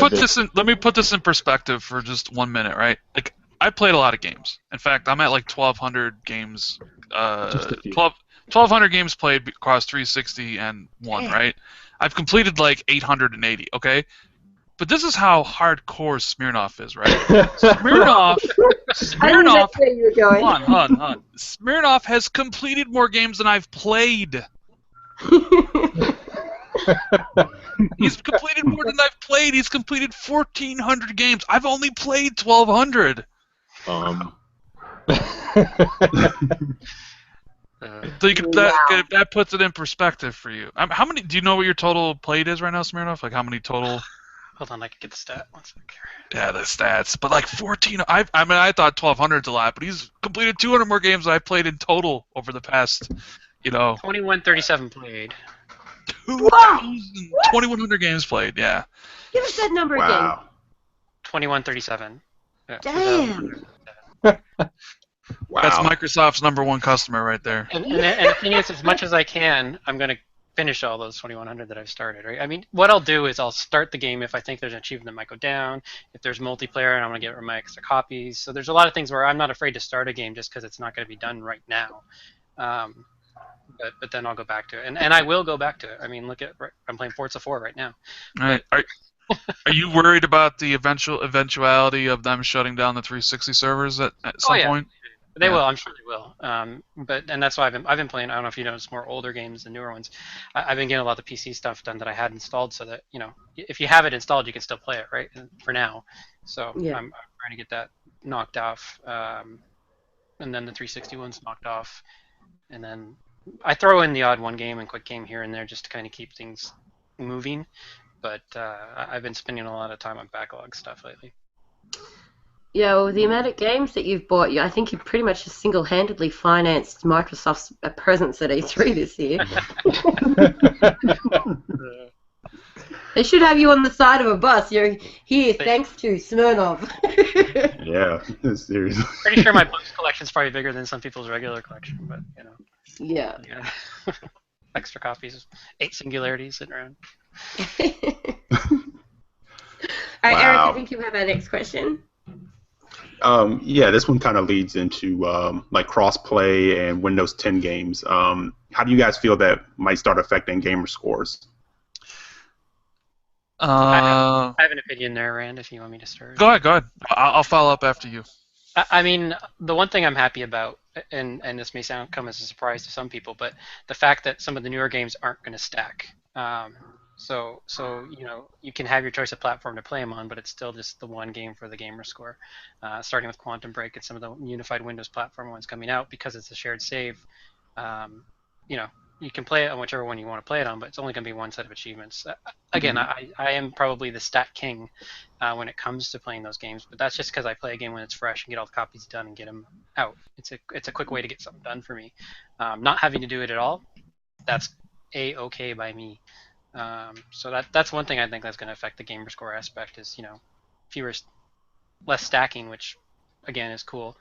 [SPEAKER 3] put this in perspective for just 1 minute, right? Like I played a lot of games. In fact, I'm at like 1,200 games. 1,200 games played across 360 and one, right? I've completed like 880. Okay. But this is how hardcore Smirnov is, right? Smirnov,
[SPEAKER 2] I knew that's where you were going.
[SPEAKER 3] hold on. Smirnov has completed more games than I've played. He's completed more than I've played. He's completed 1,400 games. I've only played 1,200. So that puts it in perspective for you. How many? Do you know what your total played is right now, Smirnov? Like how many total?
[SPEAKER 1] Hold on, I can get the stat. 1 second.
[SPEAKER 3] Yeah, the stats. But like 14. I thought 1,200 is a lot, but he's completed 200 more games than I've played in total over the past.
[SPEAKER 1] 2137 played.
[SPEAKER 3] 2,100 games played. Yeah.
[SPEAKER 2] Give us that number again.
[SPEAKER 1] 2137. Yeah,
[SPEAKER 2] Damn.
[SPEAKER 5] Wow.
[SPEAKER 3] That's Microsoft's #1 customer right there.
[SPEAKER 1] And the thing is, as much as I can, I'm going to finish all those 2100 that I've started, right? I mean, what I'll do is I'll start the game if I think there's an achievement that might go down, if there's multiplayer and I want to get my extra copies. So there's a lot of things where I'm not afraid to start a game just because it's not going to be done right now. But then I'll go back to it. And I will go back to it. I mean, I'm playing Forza 4 right now.
[SPEAKER 3] All right. Are you worried about the eventuality of them shutting down the 360 servers at some point?
[SPEAKER 1] They will. I'm sure they will. And that's why I've been playing. I don't know if you noticed more older games than newer ones. I've been getting a lot of the PC stuff done that I had installed, so that if you have it installed, you can still play it, right? For now. So I'm trying to get that knocked off, and then the 360 one's knocked off, and then I throw in the odd one game and quick game here and there just to kind of keep things moving. But I've been spending a lot of time on backlog stuff lately.
[SPEAKER 2] Yeah, well, the amount of games that you've bought, I think you pretty much just single-handedly financed Microsoft's presence at E3 this year. They should have you on the side of a bus. You're here thanks to Smirnov.
[SPEAKER 5] Yeah, seriously.
[SPEAKER 1] Pretty sure my books collection's probably bigger than some people's regular collection, but
[SPEAKER 2] Yeah.
[SPEAKER 1] Extra copies, 8 singularities sitting around.
[SPEAKER 2] All right, Eric, I think you have our next question.
[SPEAKER 5] Yeah, this one kind of leads into like cross-play and Windows 10 games. How do you guys feel that might start affecting gamer scores?
[SPEAKER 1] I have an opinion there, Rand, if you want me to start.
[SPEAKER 3] Go ahead. I'll follow up after you.
[SPEAKER 1] I mean, the one thing I'm happy about, and this may come as a surprise to some people, but the fact that some of the newer games aren't going to stack. So you can have your choice of platform to play them on, but it's still just the one game for the gamer score. Starting with Quantum Break and some of the unified Windows platform ones coming out, because it's a shared save. Um, you know, you can play it on whichever one you want to play it on, but it's only going to be one set of achievements. Again, I am probably the stat king when it comes to playing those games, but that's just because I play a game when it's fresh and get all the copies done and get them out. It's a quick way to get something done for me. Not having to do it at all, that's a-okay by me. So that's one thing I think that's going to affect the gamer score aspect is fewer, less stacking, which again is cool.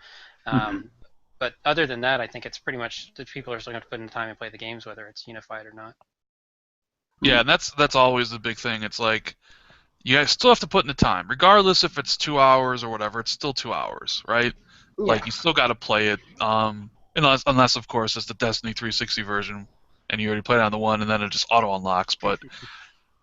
[SPEAKER 1] But other than that, I think it's pretty much the people are still going to put in the time and play the games, whether it's unified or not.
[SPEAKER 3] Yeah, and that's always the big thing. It's like you guys still have to put in the time, regardless if it's 2 hours or whatever. It's still 2 hours, right?
[SPEAKER 2] Yeah.
[SPEAKER 3] Like you still got to play it. Unless of course it's the Destiny 360 version, and you already played it on the one, and then it just auto unlocks. But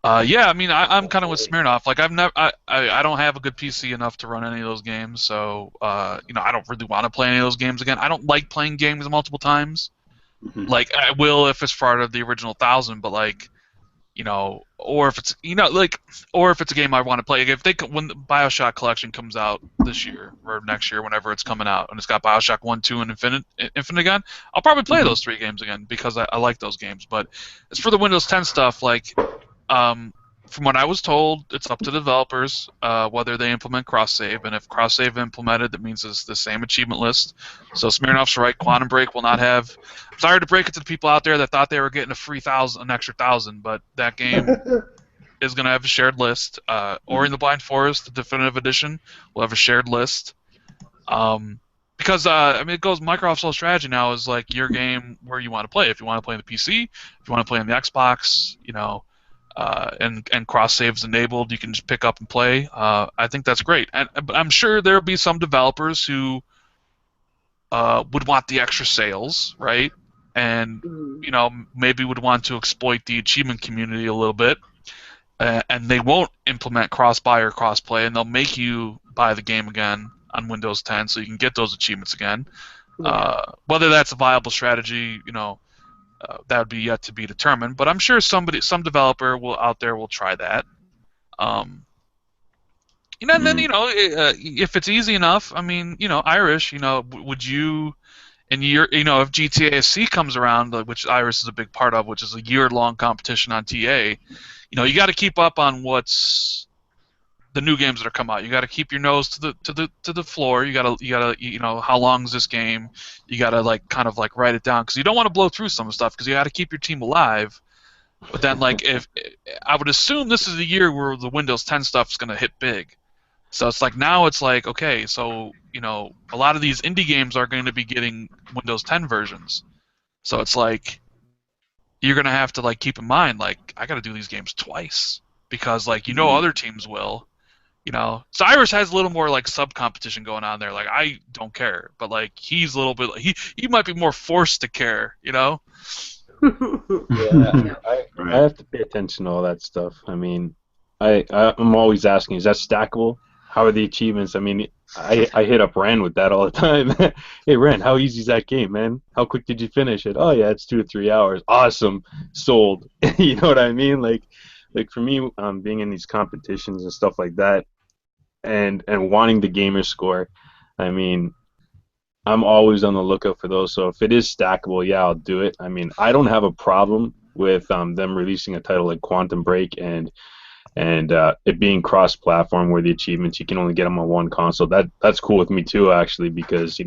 [SPEAKER 3] yeah, I mean, I'm kind of with Smirnoff. Like I don't have a good PC enough to run any of those games, so I don't really want to play any of those games again. I don't like playing games multiple times. Like I will if it's part of the original 1,000, but like. Or if it's or if it's a game I want to play. When the BioShock collection comes out this year or next year, whenever it's coming out, and it's got BioShock 1, 2, and Infinite again, I'll probably play those 3 games again because I like those games. But as for the Windows 10 stuff, like from what I was told, it's up to developers whether they implement cross-save, and if cross-save implemented, that means it's the same achievement list. So Smirnoff's right, Quantum Break will not have. I'm sorry to break it to the people out there that thought they were getting an extra 1,000, but that game is going to have a shared list. Ori and the Blind Forest, the definitive edition, will have a shared list. Because it goes. Microsoft's whole strategy now is like your game where you want to play. If you want to play on the PC, if you want to play on the Xbox, and cross saves enabled, you can just pick up and play. I think that's great, but I'm sure there'll be some developers who would want the extra sales, right? And maybe would want to exploit the achievement community a little bit, and they won't implement cross-buy or cross-play, and they'll make you buy the game again on Windows 10 so you can get those achievements again. Whether that's a viable strategy, that would be yet to be determined, but I'm sure some developer out there will try that. And then if it's easy enough, I mean, Irish, would you, and if GTA C comes around, which Iris is a big part of, which is a year-long competition on TA, you got to keep up on what's the new games that are come out. You got to keep your nose to the floor. You got to how long is this game? You got to kind of write it down because you don't want to blow through some stuff because you got to keep your team alive. But then if I would assume this is the year where the Windows 10 stuff is going to hit big. So it's now it's okay, so a lot of these indie games are going to be getting Windows 10 versions. So it's you're going to have to keep in mind I got to do these games twice because other teams will. Cyrus has a little more sub competition going on there. I don't care, but he's a little bit. He might be more forced to care.
[SPEAKER 4] Yeah, I have to pay attention to all that stuff. I mean, I'm always asking, is that stackable? How are the achievements? I mean, I hit up Ran with that all the time. Hey, Ran, how easy is that game, man? How quick did you finish it? Oh yeah, it's 2 to 3 hours. Awesome, sold. You know what I mean? Like for me, being in these competitions and stuff like that, and wanting the gamer score, I mean, I'm always on the lookout for those. So if it is stackable, yeah, I'll do it. I mean, I don't have a problem with them releasing a title like Quantum Break and it being cross-platform where the achievements you can only get them on one console. That's cool with me too, actually, because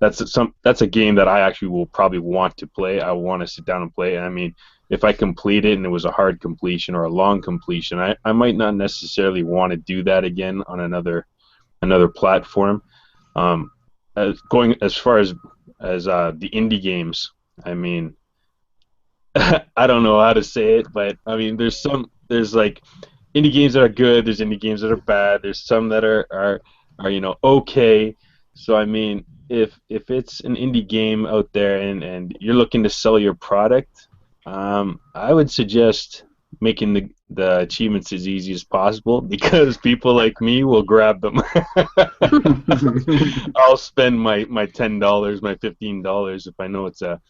[SPEAKER 4] that's a game that I actually will probably want to play. I want to sit down and play. And I mean, if I complete it and it was a hard completion or a long completion, I might not necessarily want to do that again on another platform. Going as far as the indie games, I mean, I don't know how to say it, but I mean, there's indie games that are good. There's indie games that are bad. There's some that are okay. So I mean, if it's an indie game out there and you're looking to sell your product, I would suggest making the achievements as easy as possible because people like me will grab them. I'll spend my $10, my $15 if I know it's a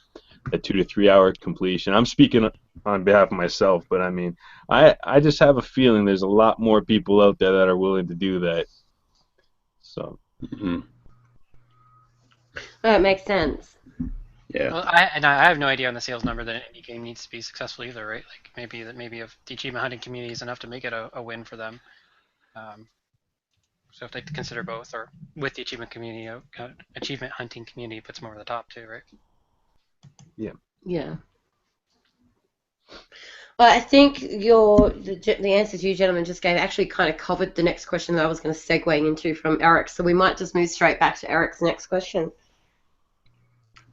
[SPEAKER 4] a 2 to 3 hour completion. I'm speaking on behalf of myself, but I mean, I just have a feeling there's a lot more people out there that are willing to do that. So.
[SPEAKER 5] Mm-hmm.
[SPEAKER 2] That makes sense.
[SPEAKER 5] Yeah.
[SPEAKER 1] Well, I have no idea on the sales number that any game needs to be successful either, right? Like maybe if the achievement hunting community is enough to make it a win for them. So if they consider both, or with the achievement community, achievement hunting community puts more over the top too, right?
[SPEAKER 4] Yeah.
[SPEAKER 2] Yeah. Well, I think the answers you gentlemen just gave actually kind of covered the next question that I was going to segue into from Eric. So we might just move straight back to Eric's next question.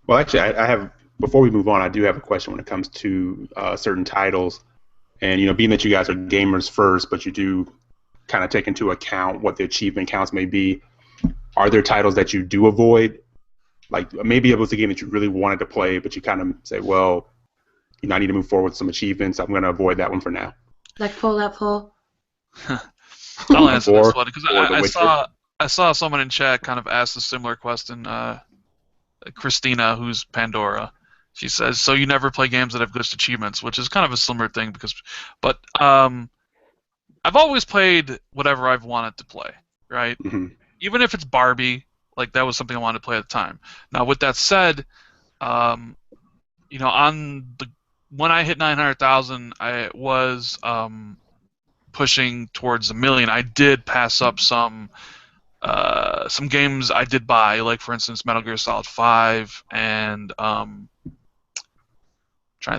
[SPEAKER 5] Well, actually, I have. Before we move on, I do have a question when it comes to certain titles, and being that you guys are gamers first, but you do kind of take into account what the achievement counts may be. Are there titles that you do avoid? Like maybe it was a game that you really wanted to play, but you kind of say, well, I need to move forward with some achievements. I'm going to avoid that one for now.
[SPEAKER 2] Like Fallout 4?
[SPEAKER 3] I'll answer this one because I saw someone in chat kind of ask a similar question. Christina, who's Pandora, she says, "So you never play games that have glitched achievements," which is kind of a similar thing but I've always played whatever I've wanted to play, right?
[SPEAKER 5] Mm-hmm.
[SPEAKER 3] Even if it's Barbie, like that was something I wanted to play at the time. Now, with that said, when I hit 900,000, I was pushing towards 1,000,000. I did pass up some games I did buy, like for instance Metal Gear Solid 5 and trying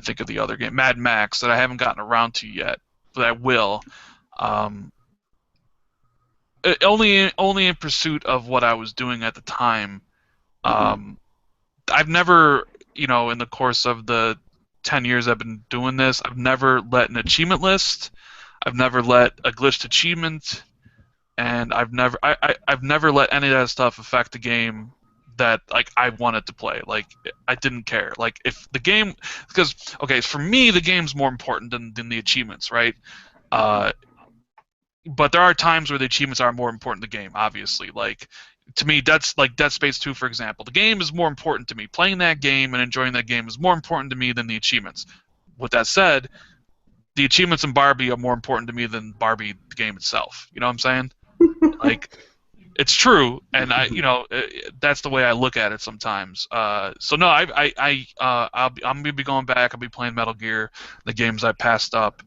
[SPEAKER 3] to think of the other game, Mad Max, that I haven't gotten around to yet, but I will. Only in pursuit of what I was doing at the time. I've never, in the course of the 10 years I've been doing this, I've never let an achievement list, I've never let a glitched achievement, and I've never let any of that stuff affect the game that I wanted to play. Like I didn't care. Like if the game, because for me the game's more important than the achievements, right? But there are times where the achievements are more important than the game, obviously. Like to me, that's like Dead Space 2, for example. The game is more important to me. Playing that game and enjoying that game is more important to me than the achievements. With that said, the achievements in Barbie are more important to me than Barbie the game itself. You know what I'm saying? Like, it's true, and that's the way I look at it sometimes. So no, I'm gonna be going back. I'll be playing Metal Gear, the games I passed up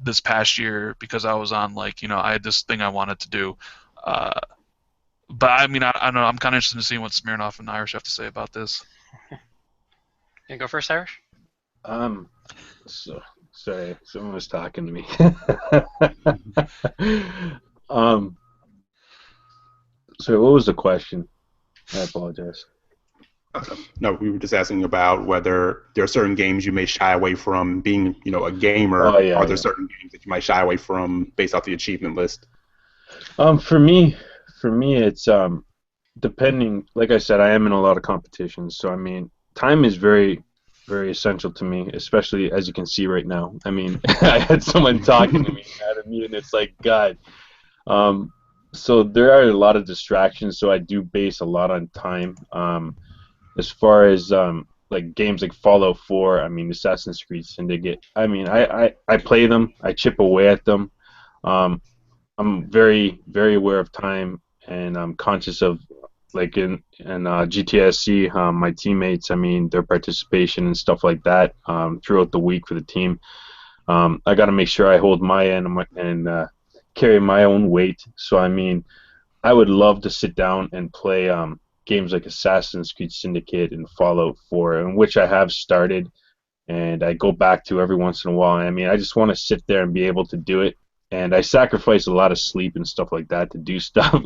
[SPEAKER 3] this past year because I was on I had this thing I wanted to do. But I mean, I don't know. I'm kind of interested in seeing what Smirnov and Irish have to say about this.
[SPEAKER 1] You go first, Irish.
[SPEAKER 4] So sorry, someone was talking to me. Sorry, what was the question? I apologize.
[SPEAKER 5] No, we were just asking about whether there are certain games you may shy away from being, a gamer.
[SPEAKER 4] Oh, yeah,
[SPEAKER 5] are there certain games that you might shy away from based off the achievement list?
[SPEAKER 4] For me, it's depending. Like I said, I am in a lot of competitions, so I mean, time is very, very essential to me, especially as you can see right now. I mean, I had someone talking to me at a meeting. It's like, God. So there are a lot of distractions, so I do base a lot on time. As far as like games like Fallout 4, I mean, Assassin's Creed Syndicate, I mean, I play them, I chip away at them. I'm very, very aware of time, and I'm conscious of, like in GTSC, my teammates, I mean, their participation and stuff like that throughout the week for the team. I got to make sure I hold my end and carry my own weight. So, I mean, I would love to sit down and play games like Assassin's Creed Syndicate and Fallout 4, in which I have started, and I go back to every once in a while. I mean, I just want to sit there and be able to do it, and I sacrifice a lot of sleep and stuff like that to do stuff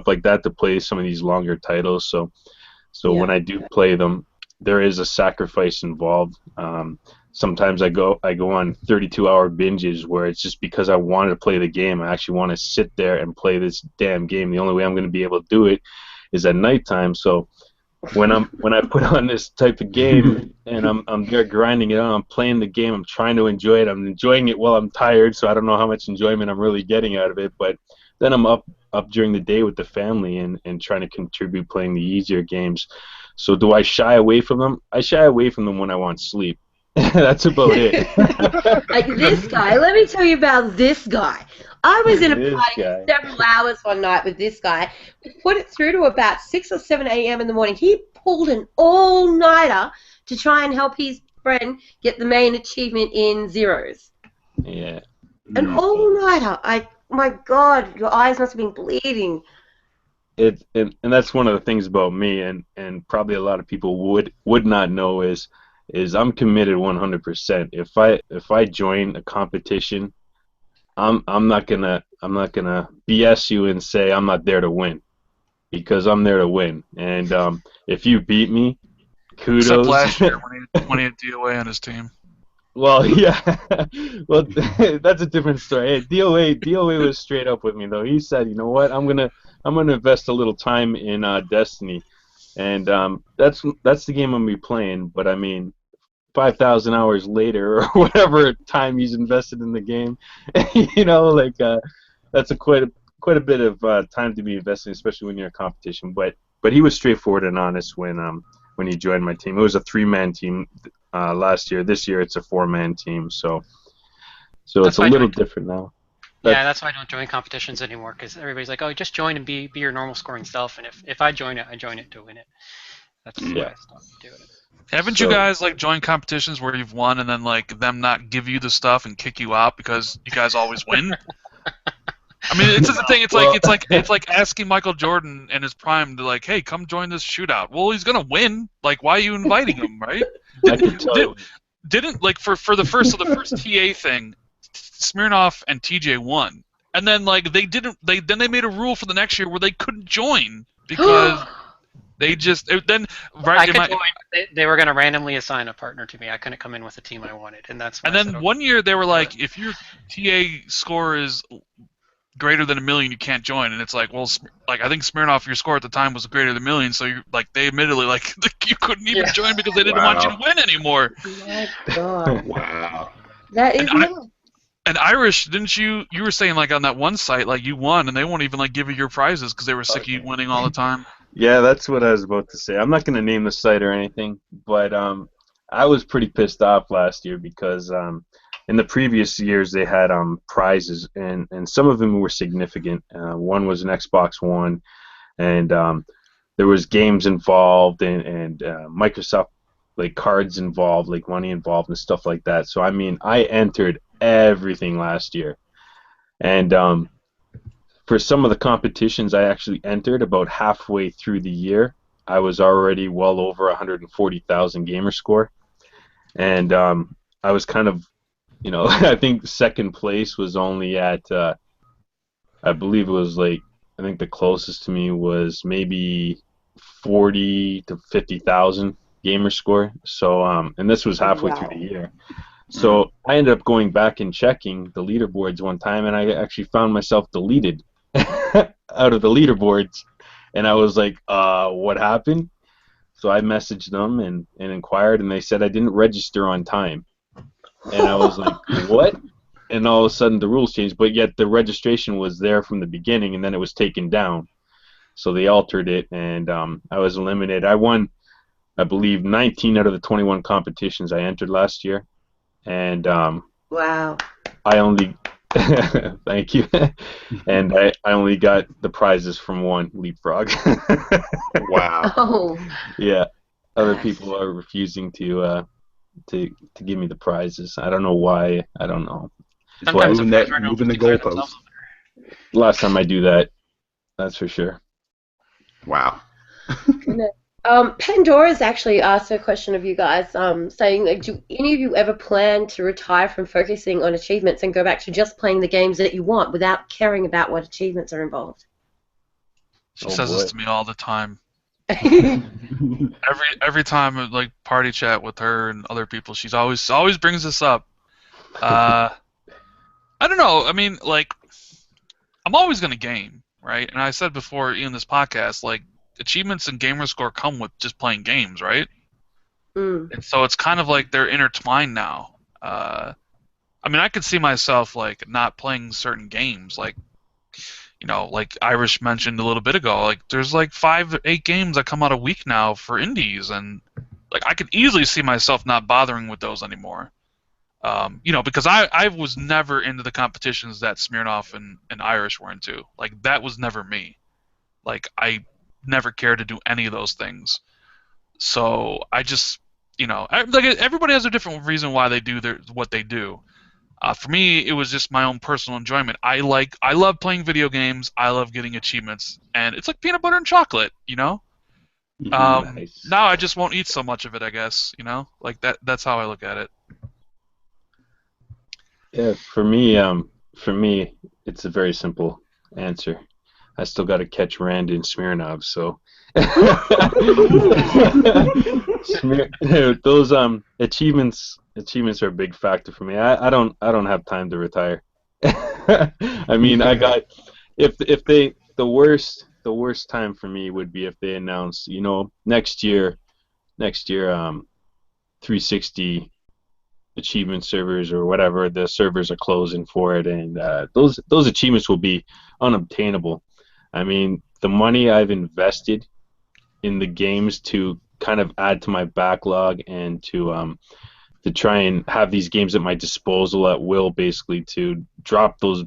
[SPEAKER 4] like that, to play some of these longer titles. So
[SPEAKER 2] Yeah.
[SPEAKER 4] when I do play them, there is a sacrifice involved. Sometimes I go on 32-hour binges where it's just because I wanted to play the game. I actually want to sit there and play this damn game. The only way I'm going to be able to do it is at nighttime. So when I put on this type of game and I'm there grinding it out, I'm playing the game, I'm trying to enjoy it. I'm enjoying it while I'm tired, so I don't know how much enjoyment I'm really getting out of it. But then I'm up during the day with the family and trying to contribute playing the easier games. So do I shy away from them? I shy away from them when I want sleep. That's about it.
[SPEAKER 2] Like this guy, let me tell you about this guy. I was in a
[SPEAKER 4] This
[SPEAKER 2] party
[SPEAKER 4] guy.
[SPEAKER 2] for several hours one night with this guy. We put it through to about 6 or 7 a.m. in the morning. He pulled an all-nighter to try and help his friend get the main achievement in zeros.
[SPEAKER 4] Yeah.
[SPEAKER 2] An all-nighter. My God, your eyes must have been bleeding.
[SPEAKER 4] And that's one of the things about me, and probably a lot of people would not know is I'm committed 100%. If I join a competition, I'm not gonna BS you and say I'm not there to win, because I'm there to win. And if you beat me,
[SPEAKER 3] Except
[SPEAKER 4] kudos.
[SPEAKER 3] last year when he had DOA on his team.
[SPEAKER 4] Well, yeah. Well, that's a different story. Hey, DOA was straight up with me though. He said, you know what, I'm gonna invest a little time in Destiny, and that's the game I'm gonna be playing. But I mean, 5,000 hours later or whatever time he's invested in the game, you know, like that's quite a bit of time to be investing, especially when you're in competition. But he was straightforward and honest when he joined my team. It was a 3-man team last year. This year it's a 4-man team, so it's a little different now.
[SPEAKER 1] Yeah, that's why I don't join competitions anymore, because everybody's like, oh, just join and be your normal scoring self, and if I join it to win it. That's why I stopped doing it.
[SPEAKER 3] Haven't you guys like joined competitions where you've won and then like them not give you the stuff and kick you out because you guys always win? I mean, it's the thing. It's like asking Michael Jordan in his prime to like, hey, come join this shootout. Well, he's gonna win. Like, why are you inviting him, right?
[SPEAKER 4] I can tell you.
[SPEAKER 3] Didn't like for the first TA thing, Smirnov and TJ won, and then like they made a rule for the next year where they couldn't join because they just then right.
[SPEAKER 1] I could join. They were going to randomly assign a partner to me. I couldn't come in with the team I wanted, and that's.
[SPEAKER 3] And then one year they were like, if your TA score is greater than 1 million, you can't join. And it's like, well, like I think Smirnov, your score at the time was greater than 1 million, so you like they admittedly like you couldn't even join because they didn't want you to win anymore.
[SPEAKER 2] My God.
[SPEAKER 5] Wow.
[SPEAKER 2] That is nuts.
[SPEAKER 3] And Irish, didn't you were saying like on that one site like you won and they won't even like give you your prizes because they were sick of you winning all the time.
[SPEAKER 4] Yeah, that's what I was about to say. I'm not going to name the site or anything, but I was pretty pissed off last year because in the previous years they had prizes, and some of them were significant. One was an Xbox One, and there was games involved, and Microsoft like cards involved, like money involved and stuff like that. So I mean, I entered everything last year, and for some of the competitions I actually entered, about halfway through the year, I was already well over 140,000 gamer score, and I was kind of, you know, I think second place was only at, I believe it was like, I think the closest to me was maybe 40 to 50,000 gamer score. So, and this was halfway through the year. So I ended up going back and checking the leaderboards one time, and I actually found myself deleted out of the leaderboards, and I was like, what happened? So I messaged them and inquired, and they said I didn't register on time. And I was like, what? And all of a sudden the rules changed, but yet the registration was there from the beginning, and then it was taken down. So they altered it, and I was eliminated. I won, I believe, 19 out of the 21 competitions I entered last year. And
[SPEAKER 2] Wow.
[SPEAKER 4] I only thank you. And I only got the prizes from one leapfrog.
[SPEAKER 5] Wow.
[SPEAKER 2] Oh.
[SPEAKER 4] Yeah. Other people are refusing to give me the prizes. I don't know why. I don't know.
[SPEAKER 1] Sometimes
[SPEAKER 5] moving the goalposts.
[SPEAKER 4] Last time I do that, that's for sure.
[SPEAKER 5] Wow.
[SPEAKER 2] Pandora's actually asked a question of you guys, saying, like, do any of you ever plan to retire from focusing on achievements and go back to just playing the games that you want without caring about what achievements are involved?
[SPEAKER 3] She says
[SPEAKER 4] boy.
[SPEAKER 3] this to me all the time. Every time I like party chat with her and other people, she's always brings this up. I don't know. I mean, like, I'm always gonna game, right? And I said before in this podcast, like, achievements and Gamerscore come with just playing games, right? And so it's kind of like they're intertwined now. I mean, I could see myself like not playing certain games, like, like Irish mentioned a little bit ago, like there's like 5 or 8 games that come out a week now for indies, and like I could easily see myself not bothering with those anymore. Because I was never into the competitions that Smirnov and Irish were into. Like that was never me. Like I never cared to do any of those things. So I just, like everybody has a different reason why they do what they do. For me, it was just my own personal enjoyment. I love playing video games. I love getting achievements, and it's like peanut butter and chocolate,
[SPEAKER 4] Nice.
[SPEAKER 3] Now I just won't eat so much of it, I guess, like that. That's how I look at it.
[SPEAKER 4] Yeah, for me, it's a very simple answer. I still got to catch Rand and Smirnov, so those achievements are a big factor for me. I don't have time to retire. I mean, I got if they the worst time for me would be if they announce, next year 360 achievement servers or whatever, the servers are closing for it, and those achievements will be unobtainable. I mean, the money I've invested in the games to kind of add to my backlog and to try and have these games at my disposal at will, basically to drop those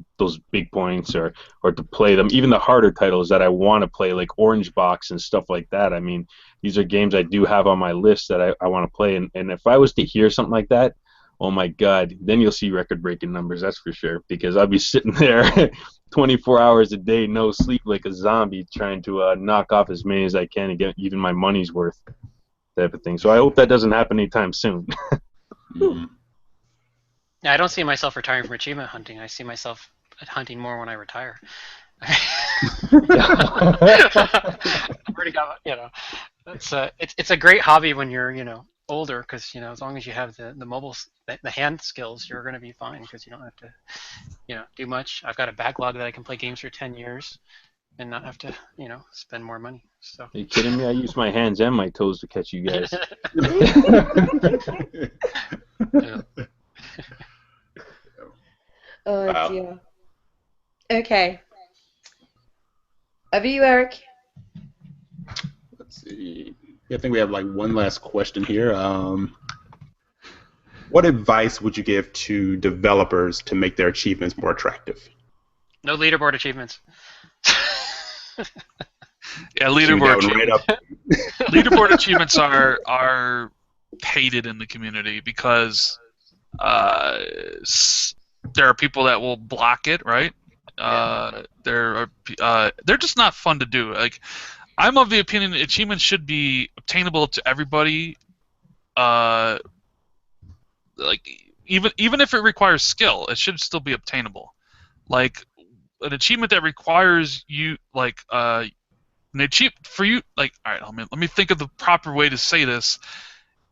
[SPEAKER 4] big points or to play them, even the harder titles that I want to play, like Orange Box and stuff like that. I mean, these are games I do have on my list that I want to play, and if I was to hear something like that, oh my God, then you'll see record-breaking numbers, that's for sure, because I'll be sitting there 24 hours a day, no sleep, like a zombie, trying to knock off as many as I can and get even my money's worth, type of thing. So I hope that doesn't happen anytime soon.
[SPEAKER 5] Mhm.
[SPEAKER 1] Yeah, I don't see myself retiring from achievement hunting. I see myself hunting more when I retire. I've already got, it's a great hobby when you're, older, because, as long as you have the mobile, the hand skills, you're going to be fine, because you don't have to, do much. I've got a backlog that I can play games for 10 years and not have to, spend more money. So.
[SPEAKER 4] Are you kidding me? I use my hands and my toes to catch you guys.
[SPEAKER 1] Yeah.
[SPEAKER 2] Oh
[SPEAKER 5] Wow.
[SPEAKER 2] dear. Okay. Over you, Eric.
[SPEAKER 5] Let's see. I think we have like one last question here. What advice would you give to developers to make their achievements more attractive?
[SPEAKER 1] No leaderboard achievements.
[SPEAKER 3] Yeah,
[SPEAKER 5] Shoot that one right up.
[SPEAKER 3] leaderboard achievements are hated in the community because there are people that will block it, right? They're just not fun to do. Like, I'm of the opinion that achievements should be obtainable to everybody. Like, even if it requires skill, it should still be obtainable. Like, an achievement that requires you, like, an achievement for you, like, all right, let me think of the proper way to say this.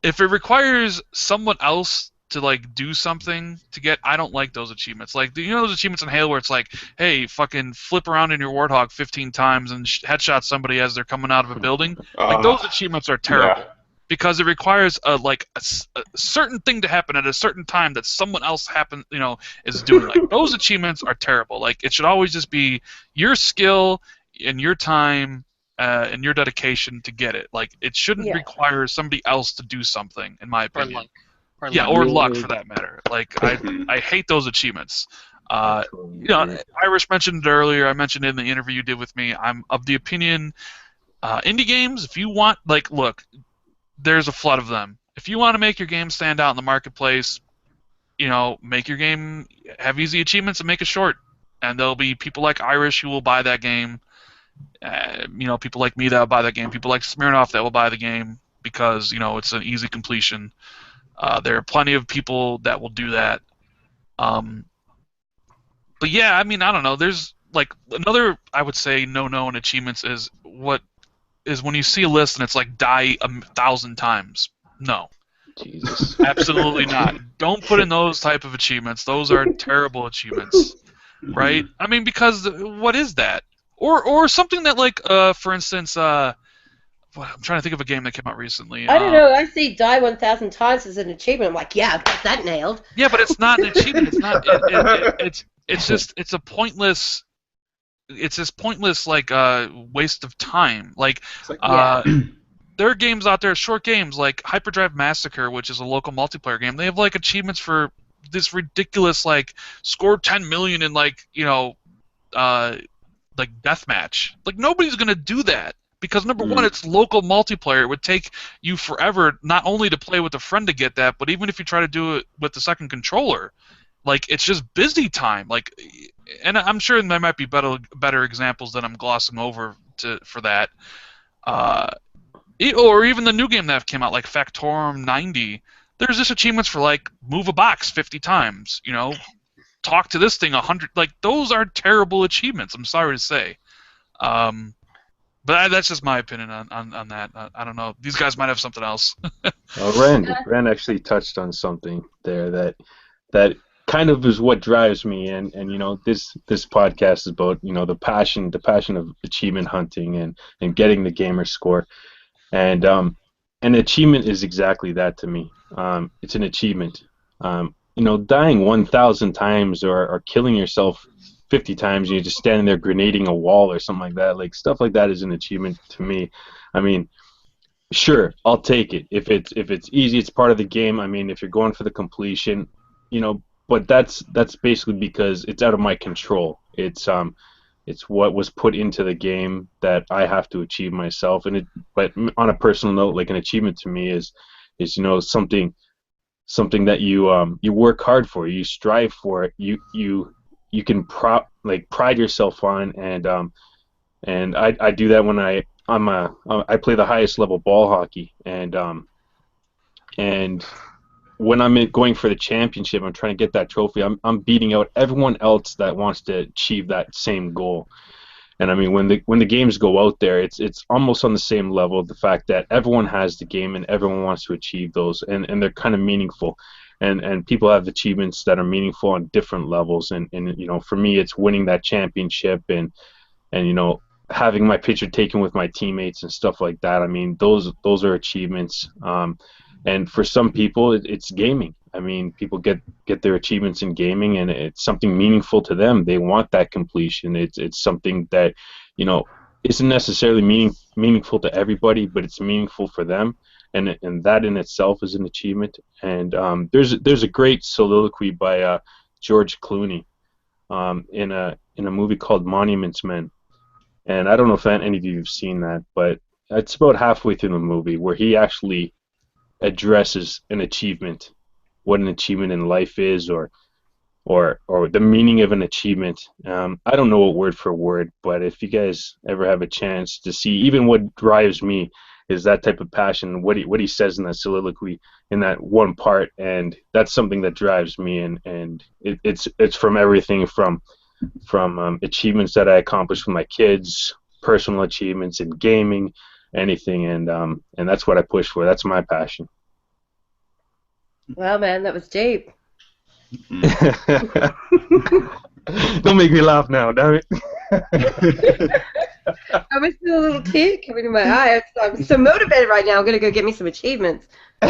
[SPEAKER 3] If it requires someone else to like do something to get, I don't like those achievements. Like, those achievements in Halo where it's like, hey, fucking flip around in your Warthog 15 times and headshot somebody as they're coming out of a building. Like, those achievements are terrible because it requires a certain thing to happen at a certain time that someone else is doing. Like, those achievements are terrible. Like, it should always just be your skill and your time and your dedication to get it. Like, it shouldn't require somebody else to do something, in my opinion. Or luck for that matter. Like, I hate those achievements. Irish mentioned it earlier. I mentioned it in the interview you did with me. I'm of the opinion, indie games, if you want, like, look, there's a flood of them. If you want to make your game stand out in the marketplace, make your game have easy achievements and make it short. And there'll be people like Irish who will buy that game. People like me that will buy that game. People like Smirnov that will buy the game because, it's an easy completion. There are plenty of people that will do that. But yeah, I mean, I don't know. There's like another, I would say, no-no in achievements is when you see a list and it's like die 1,000 times. No.
[SPEAKER 4] Jesus.
[SPEAKER 3] Absolutely not. Don't put in those type of achievements. Those are terrible achievements, right? I mean, because what is that? Or something that, like, for instance, I'm trying to think of a game that came out recently.
[SPEAKER 2] I don't know. I see die 1,000 times as an achievement. I'm like, yeah, I've got that nailed.
[SPEAKER 3] Yeah, but it's not an achievement. It's not. It's just a pointless it's this pointless like waste of time. Like
[SPEAKER 5] It's like,
[SPEAKER 3] there are games out there, short games like Hyperdrive Massacre, which is a local multiplayer game. They have like achievements for this ridiculous like score 10 million in like like deathmatch. Like nobody's gonna do that because number one, it's local multiplayer. It would take you forever not only to play with a friend to get that, but even if you try to do it with the second controller, like it's just busy time. Like, and I'm sure there might be better examples that I'm glossing over for that. Or even the new game that came out, like Factorum 90. There's just achievements for like move a box 50 times. Talk to this thing 100. Like those are terrible achievements. I'm sorry to say. But that's just my opinion on that. I don't know. These guys might have something else.
[SPEAKER 4] Rand actually touched on something there that kind of is what drives me, and this podcast is about the passion of achievement hunting and getting the gamer score, and an achievement is exactly that to me. It's an achievement. Dying 1,000 times or killing yourself 50 times and you're just standing there grenading a wall or something like that. Like stuff like that is an achievement to me. I mean, sure, I'll take it if it's easy. It's part of the game. I mean, if you're going for the completion, but that's basically because it's out of my control. It's what was put into the game that I have to achieve myself. But on a personal note, like an achievement to me is something that you work hard for, you strive for it, you can pride yourself on, and I do that when I play the highest level ball hockey, and when I'm going for the championship, I'm trying to get that trophy. I'm beating out everyone else that wants to achieve that same goal. And I mean, when the games go out there, it's almost on the same level. The fact that everyone has the game and everyone wants to achieve those, and they're kind of meaningful, and people have achievements that are meaningful on different levels. And for me, it's winning that championship and having my picture taken with my teammates and stuff like that. I mean, those are achievements. And for some people, it's gaming. I mean, people get their achievements in gaming, and it's something meaningful to them. They want that completion. It's something that, isn't necessarily meaningful to everybody, but it's meaningful for them, and that in itself is an achievement. And there's a great soliloquy by George Clooney in a movie called Monuments Men, and I don't know if any of you have seen that, but it's about halfway through the movie where he actually addresses an achievement, what an achievement in life is, or the meaning of an achievement. I don't know it word for word, but if you guys ever have a chance to see, even what drives me is that type of passion. What he says in that soliloquy in that one part, and that's something that drives me. And it's from everything from achievements that I accomplished with my kids, personal achievements in gaming, anything, and that's what I push for. That's my passion.
[SPEAKER 2] Wow, man, that was deep.
[SPEAKER 4] Don't make me laugh now, damn it.
[SPEAKER 2] I was still a little tear coming to my eye. I'm so motivated right now. I'm going to go get me some achievements. No,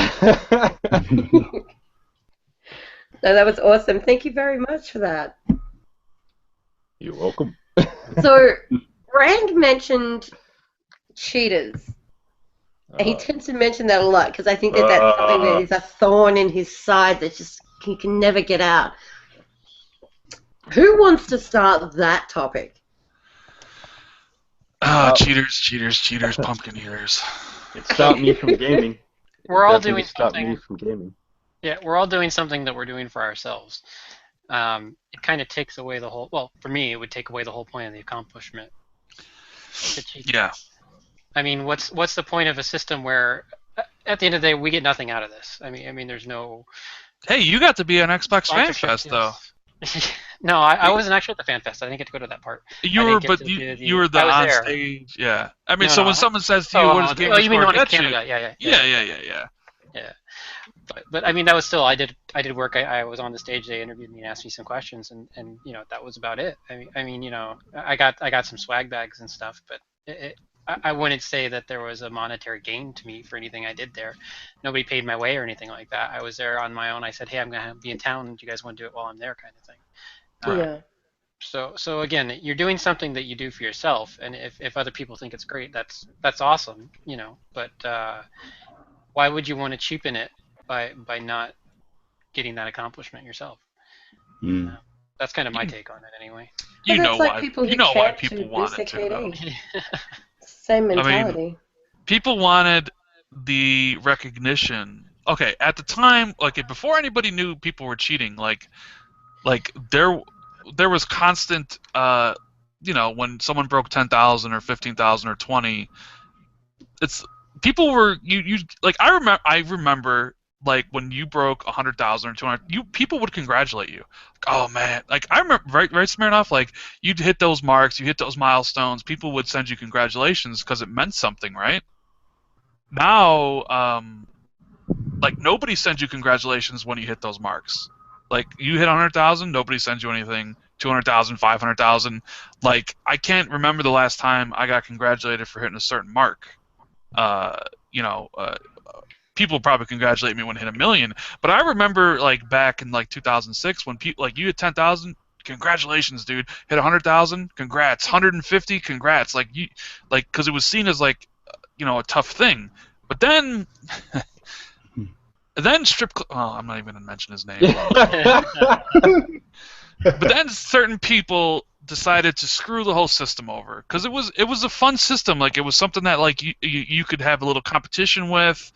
[SPEAKER 2] that was awesome. Thank you very much for that.
[SPEAKER 4] You're welcome.
[SPEAKER 2] So, Rand mentioned cheaters. He tends to mention that a lot because I think that's something that is a thorn in his side that just he can never get out. Who wants to start that topic?
[SPEAKER 3] Cheaters, pumpkin eaters.
[SPEAKER 4] It stopped me from gaming.
[SPEAKER 1] We're all doing something.
[SPEAKER 4] Me from gaming.
[SPEAKER 1] Yeah, we're all doing something that we're doing for ourselves. It kind of takes away the whole. Well, for me, it would take away the whole point of the accomplishment.
[SPEAKER 3] Yeah.
[SPEAKER 1] I mean, what's the point of a system where, at the end of the day, we get nothing out of this? I mean, there's no.
[SPEAKER 3] Hey, you got to be an Xbox Fan Fest, though.
[SPEAKER 1] No, I wasn't actually at the Fan Fest. I didn't get to go to that part.
[SPEAKER 3] You were, but you were the on
[SPEAKER 1] there.
[SPEAKER 3] stage. Yeah. I mean, when someone says to you, "What is Gamerscores?"
[SPEAKER 1] Oh, you mean the one in Canada? Yeah. But I mean, that was still I did work. I was on the stage. They interviewed me and asked me some questions, and that was about it. I mean I got some swag bags and stuff, but I wouldn't say that there was a monetary gain to me for anything I did there. Nobody paid my way or anything like that. I was there on my own. I said, hey, I'm gonna be in town. Do you guys want to do it while I'm there, kind of thing.
[SPEAKER 2] Yeah.
[SPEAKER 1] So again, you're doing something that you do for yourself, and if other people think it's great, that's awesome, you know. But why would you want to cheapen it by not getting that accomplishment yourself?
[SPEAKER 5] Mm.
[SPEAKER 1] That's kind of my take on it, anyway.
[SPEAKER 2] But
[SPEAKER 3] You know
[SPEAKER 2] that's like
[SPEAKER 3] why.
[SPEAKER 2] people
[SPEAKER 3] You
[SPEAKER 2] who
[SPEAKER 3] know why
[SPEAKER 2] camp to
[SPEAKER 3] people
[SPEAKER 2] boost
[SPEAKER 3] want
[SPEAKER 2] their
[SPEAKER 3] it too, though.
[SPEAKER 2] KD. Same
[SPEAKER 3] I mean,
[SPEAKER 2] mentality.
[SPEAKER 3] people wanted the recognition. Okay, at the time, like before anybody knew people were cheating, like there was constant, you know, when someone broke 10,000 or 15,000 or 20, it's people were you like I remember like when you broke 100,000 or 200, you people would congratulate you. Like, oh man, like I remember right Smirnoff, like you'd hit those marks, you hit those milestones, people would send you congratulations because it meant something, right? Now, like nobody sends you congratulations when you hit those marks. Like you hit 100,000, nobody sends you anything. 200,000, 500,000. Like I can't remember the last time I got congratulated for hitting a certain mark. Uh, you know, people probably congratulate me when I hit 1 million, but I remember like back in like 2006 when people like you hit 10,000. Congratulations, dude! Hit 100,000. Congrats. 150. Congrats. Like you, like because it was seen as like, you know, a tough thing. But then oh, I'm not even gonna mention his name. But then certain people decided to screw the whole system over because it was a fun system. Like it was something that like you could have a little competition with,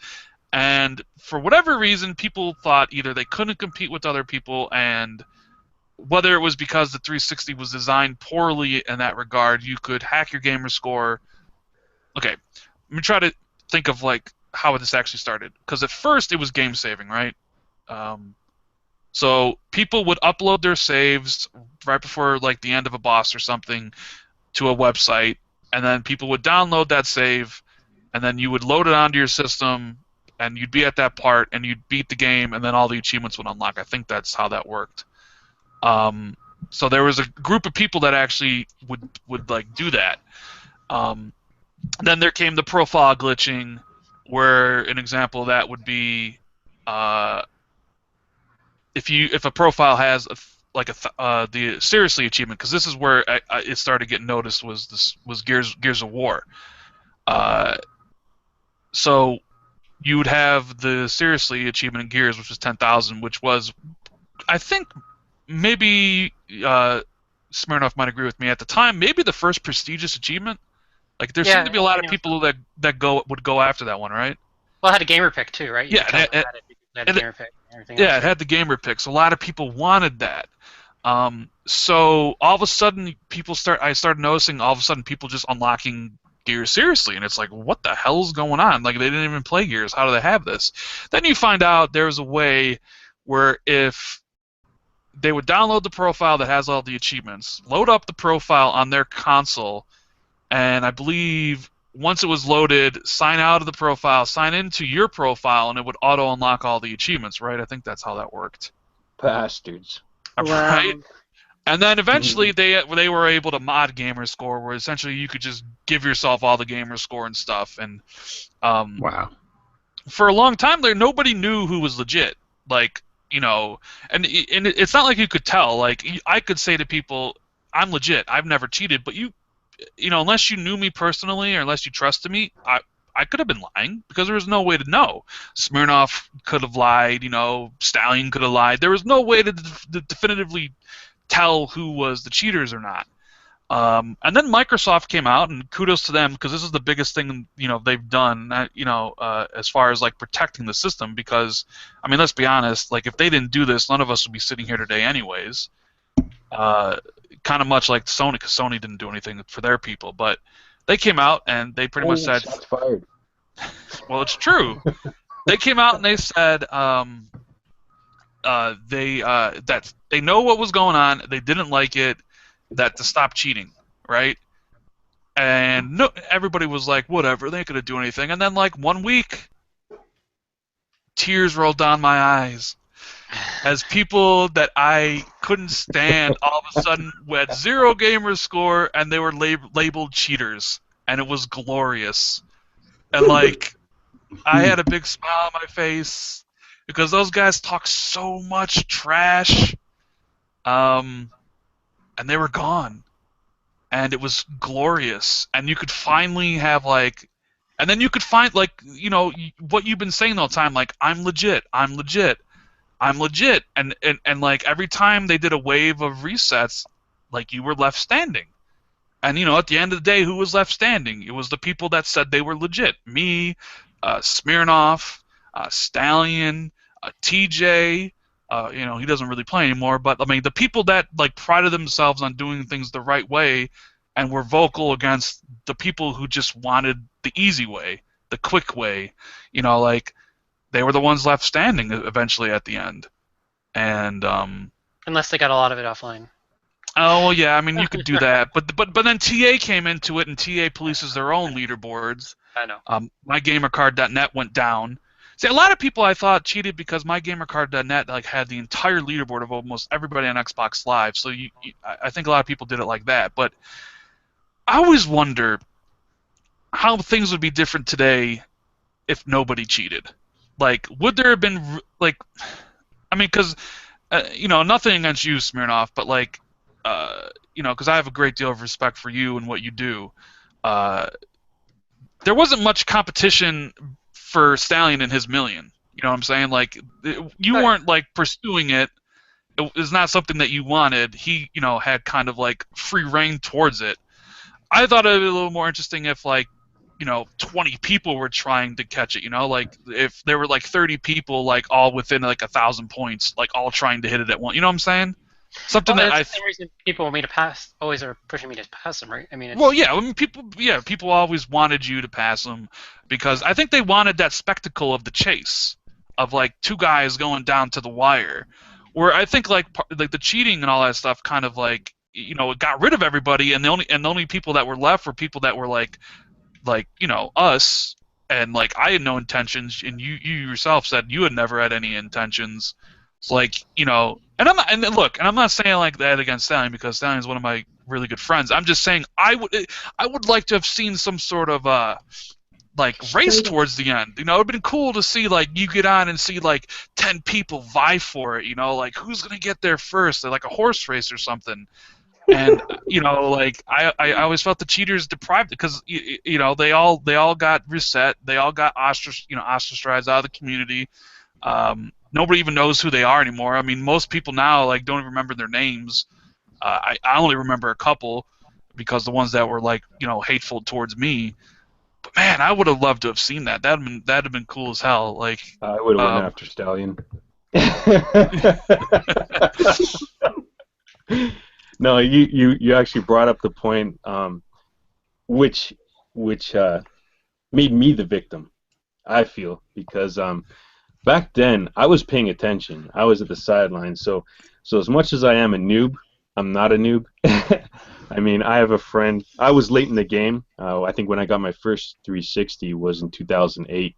[SPEAKER 3] and for whatever reason, people thought either they couldn't compete with other people, and whether it was because the 360 was designed poorly in that regard, you could hack your gamer score. Okay, let me try to think of like how this actually started. Because at first it was game saving, right? So people would upload their saves right before like the end of a boss or something to a website, and then people would download that save, and then you would load it onto your system, and you'd be at that part, and you'd beat the game, and then all the achievements would unlock. I think that's how that worked. So there was a group of people that actually would like do that. Then there came the profile glitching, where an example of that would be if a profile has the seriously achievement, because this is where it started getting noticed was Gears of War. So you would have the seriously achievement in Gears, which was 10,000, which was, I think, maybe Smirnoff might agree with me at the time, maybe the first prestigious achievement. Like there seemed
[SPEAKER 1] Yeah,
[SPEAKER 3] to be a lot
[SPEAKER 1] I
[SPEAKER 3] of
[SPEAKER 1] know.
[SPEAKER 3] people that would go after that one, right?
[SPEAKER 1] Well, it had a gamer pick too, right? You
[SPEAKER 3] Yeah,
[SPEAKER 1] could tell it had it had a gamer pick and everything
[SPEAKER 3] yeah,
[SPEAKER 1] else,
[SPEAKER 3] it
[SPEAKER 1] right?
[SPEAKER 3] had the gamer picks. A lot of people wanted that. So all of a sudden, I started noticing all of a sudden people just unlocking Gears seriously, and it's like, what the hell's going on? Like they didn't even play Gears. How do they have this? Then you find out there's a way where if they would download the profile that has all the achievements, load up the profile on their console, and I believe once it was loaded, sign out of the profile, sign into your profile, and it would auto unlock all the achievements, right? I think that's how that worked.
[SPEAKER 4] Bastards.
[SPEAKER 3] Right?
[SPEAKER 2] Wow.
[SPEAKER 3] And then eventually they were able to mod Gamerscore, where essentially you could just give yourself all the Gamerscore and stuff. And
[SPEAKER 5] Wow.
[SPEAKER 3] for a long time there, nobody knew who was legit. Like, you know, and it's not like you could tell. Like I could say to people, I'm legit. I've never cheated, but you know, unless you knew me personally or unless you trusted me, I could have been lying because there was no way to know. Smirnoff could have lied, you know, Stallion could have lied. There was no way to definitively tell who was the cheaters or not. And then Microsoft came out, and kudos to them because this is the biggest thing, you know, they've done, you know, as far as like protecting the system. Because I mean, let's be honest, like if they didn't do this, none of us would be sitting here today, anyways. Kind of much like Sony, because Sony didn't do anything for their people, but they came out and they pretty much said,
[SPEAKER 4] Shots fired.
[SPEAKER 3] well, it's true. They came out and they said that they know what was going on, they didn't like it, that to stop cheating, right? And no, everybody was like, whatever, they ain't gonna do anything. And then like 1 week, tears rolled down my eyes as people that I couldn't stand all of a sudden had 0 gamer score and they were labeled cheaters, and it was glorious. And like I had a big smile on my face because those guys talk so much trash. and they were gone, and it was glorious. And you could finally have like, and then you could find like, what you've been saying the whole time, like I'm legit, I'm legit, I'm legit, and like every time they did a wave of resets, like you were left standing. And at the end of the day, who was left standing? It was the people that said they were legit. Me, Smirnov, Stallion, TJ. He doesn't really play anymore, but I mean the people that like prided themselves on doing things the right way, and were vocal against the people who just wanted the easy way, the quick way. Like they were the ones left standing eventually at the end. And
[SPEAKER 1] Unless they got a lot of it offline.
[SPEAKER 3] oh well, yeah. I mean, you could do that, but then TA came into it, and TA polices their own leaderboards.
[SPEAKER 1] I know.
[SPEAKER 3] MyGamerCard.net went down. See, a lot of people I thought cheated because MyGamerCard.net like had the entire leaderboard of almost everybody on Xbox Live. So I think a lot of people did it like that. But I always wonder how things would be different today if nobody cheated. Like, would there have been like, I mean, because nothing against you, Smirnoff, but like. Because I have a great deal of respect for you and what you do. There wasn't much competition for Stallion and his million. You know what I'm saying? Like, you weren't like pursuing it. It was not something that you wanted. He, had kind of like free reign towards it. I thought it would be a little more interesting if like, 20 people were trying to catch it. Like if there were like 30 people like all within like 1,000 points, like all trying to hit it at once. You know what I'm saying? Something that
[SPEAKER 1] that's the same reason people want me to pass, always are pushing me to pass them, right? I mean,
[SPEAKER 3] well, yeah, I mean, people always wanted you to pass them because I think they wanted that spectacle of the chase, of like two guys going down to the wire, where I think like the cheating and all that stuff kind of like it got rid of everybody, and the only people that were left were people that were like us, and like I had no intentions, and you yourself said you had never had any intentions. It's like and I'm not saying like that against Stallion because Stallion is one of my really good friends. I'm just saying I would like to have seen some sort of like race towards the end. It'd been cool to see like you get on and see like 10 people vie for it. Like who's gonna get there first, like a horse race or something. And like I always felt the cheaters deprived because they all got reset, they all got ostracized out of the community. Nobody even knows who they are anymore. I mean, most people now like don't even remember their names. I only remember a couple because the ones that were like hateful towards me. But man, I would have loved to have seen that. That'd have been cool as hell. Like
[SPEAKER 4] I would have went after Stallion. No, you actually brought up the point, which made me the victim. I feel because back then I was paying attention. I was at the sidelines. So as much as I am a noob, I'm not a noob. I mean, I have a friend. I was late in the game. I think when I got my first 360 was in 2008,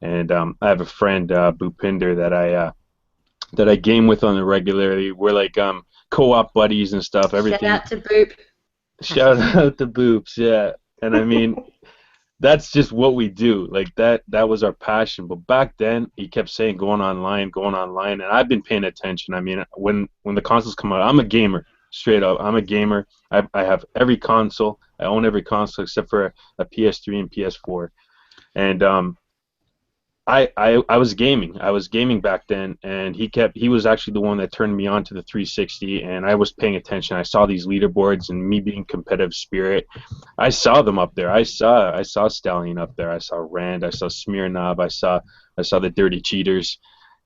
[SPEAKER 4] and I have a friend, Bhupinder, that I game with on the regularly. We're like co-op buddies and stuff. Everything.
[SPEAKER 2] Shout out to Boop.
[SPEAKER 4] Shout out to Boops, yeah. And I mean, that's just what we do. Like that was our passion. But back then, he kept saying going online, and I've been paying attention. I mean, when the consoles come out, I'm a gamer, straight up. I'm a gamer. I have every console. I own every console except for a PS3 and PS4. And I was gaming. I was gaming back then, and he was actually the one that turned me on to the 360, and I was paying attention. I saw these leaderboards, and me being competitive spirit, I saw them up there. I saw Stallion up there. I saw Rand. I saw Smirnov. I saw the Dirty Cheaters,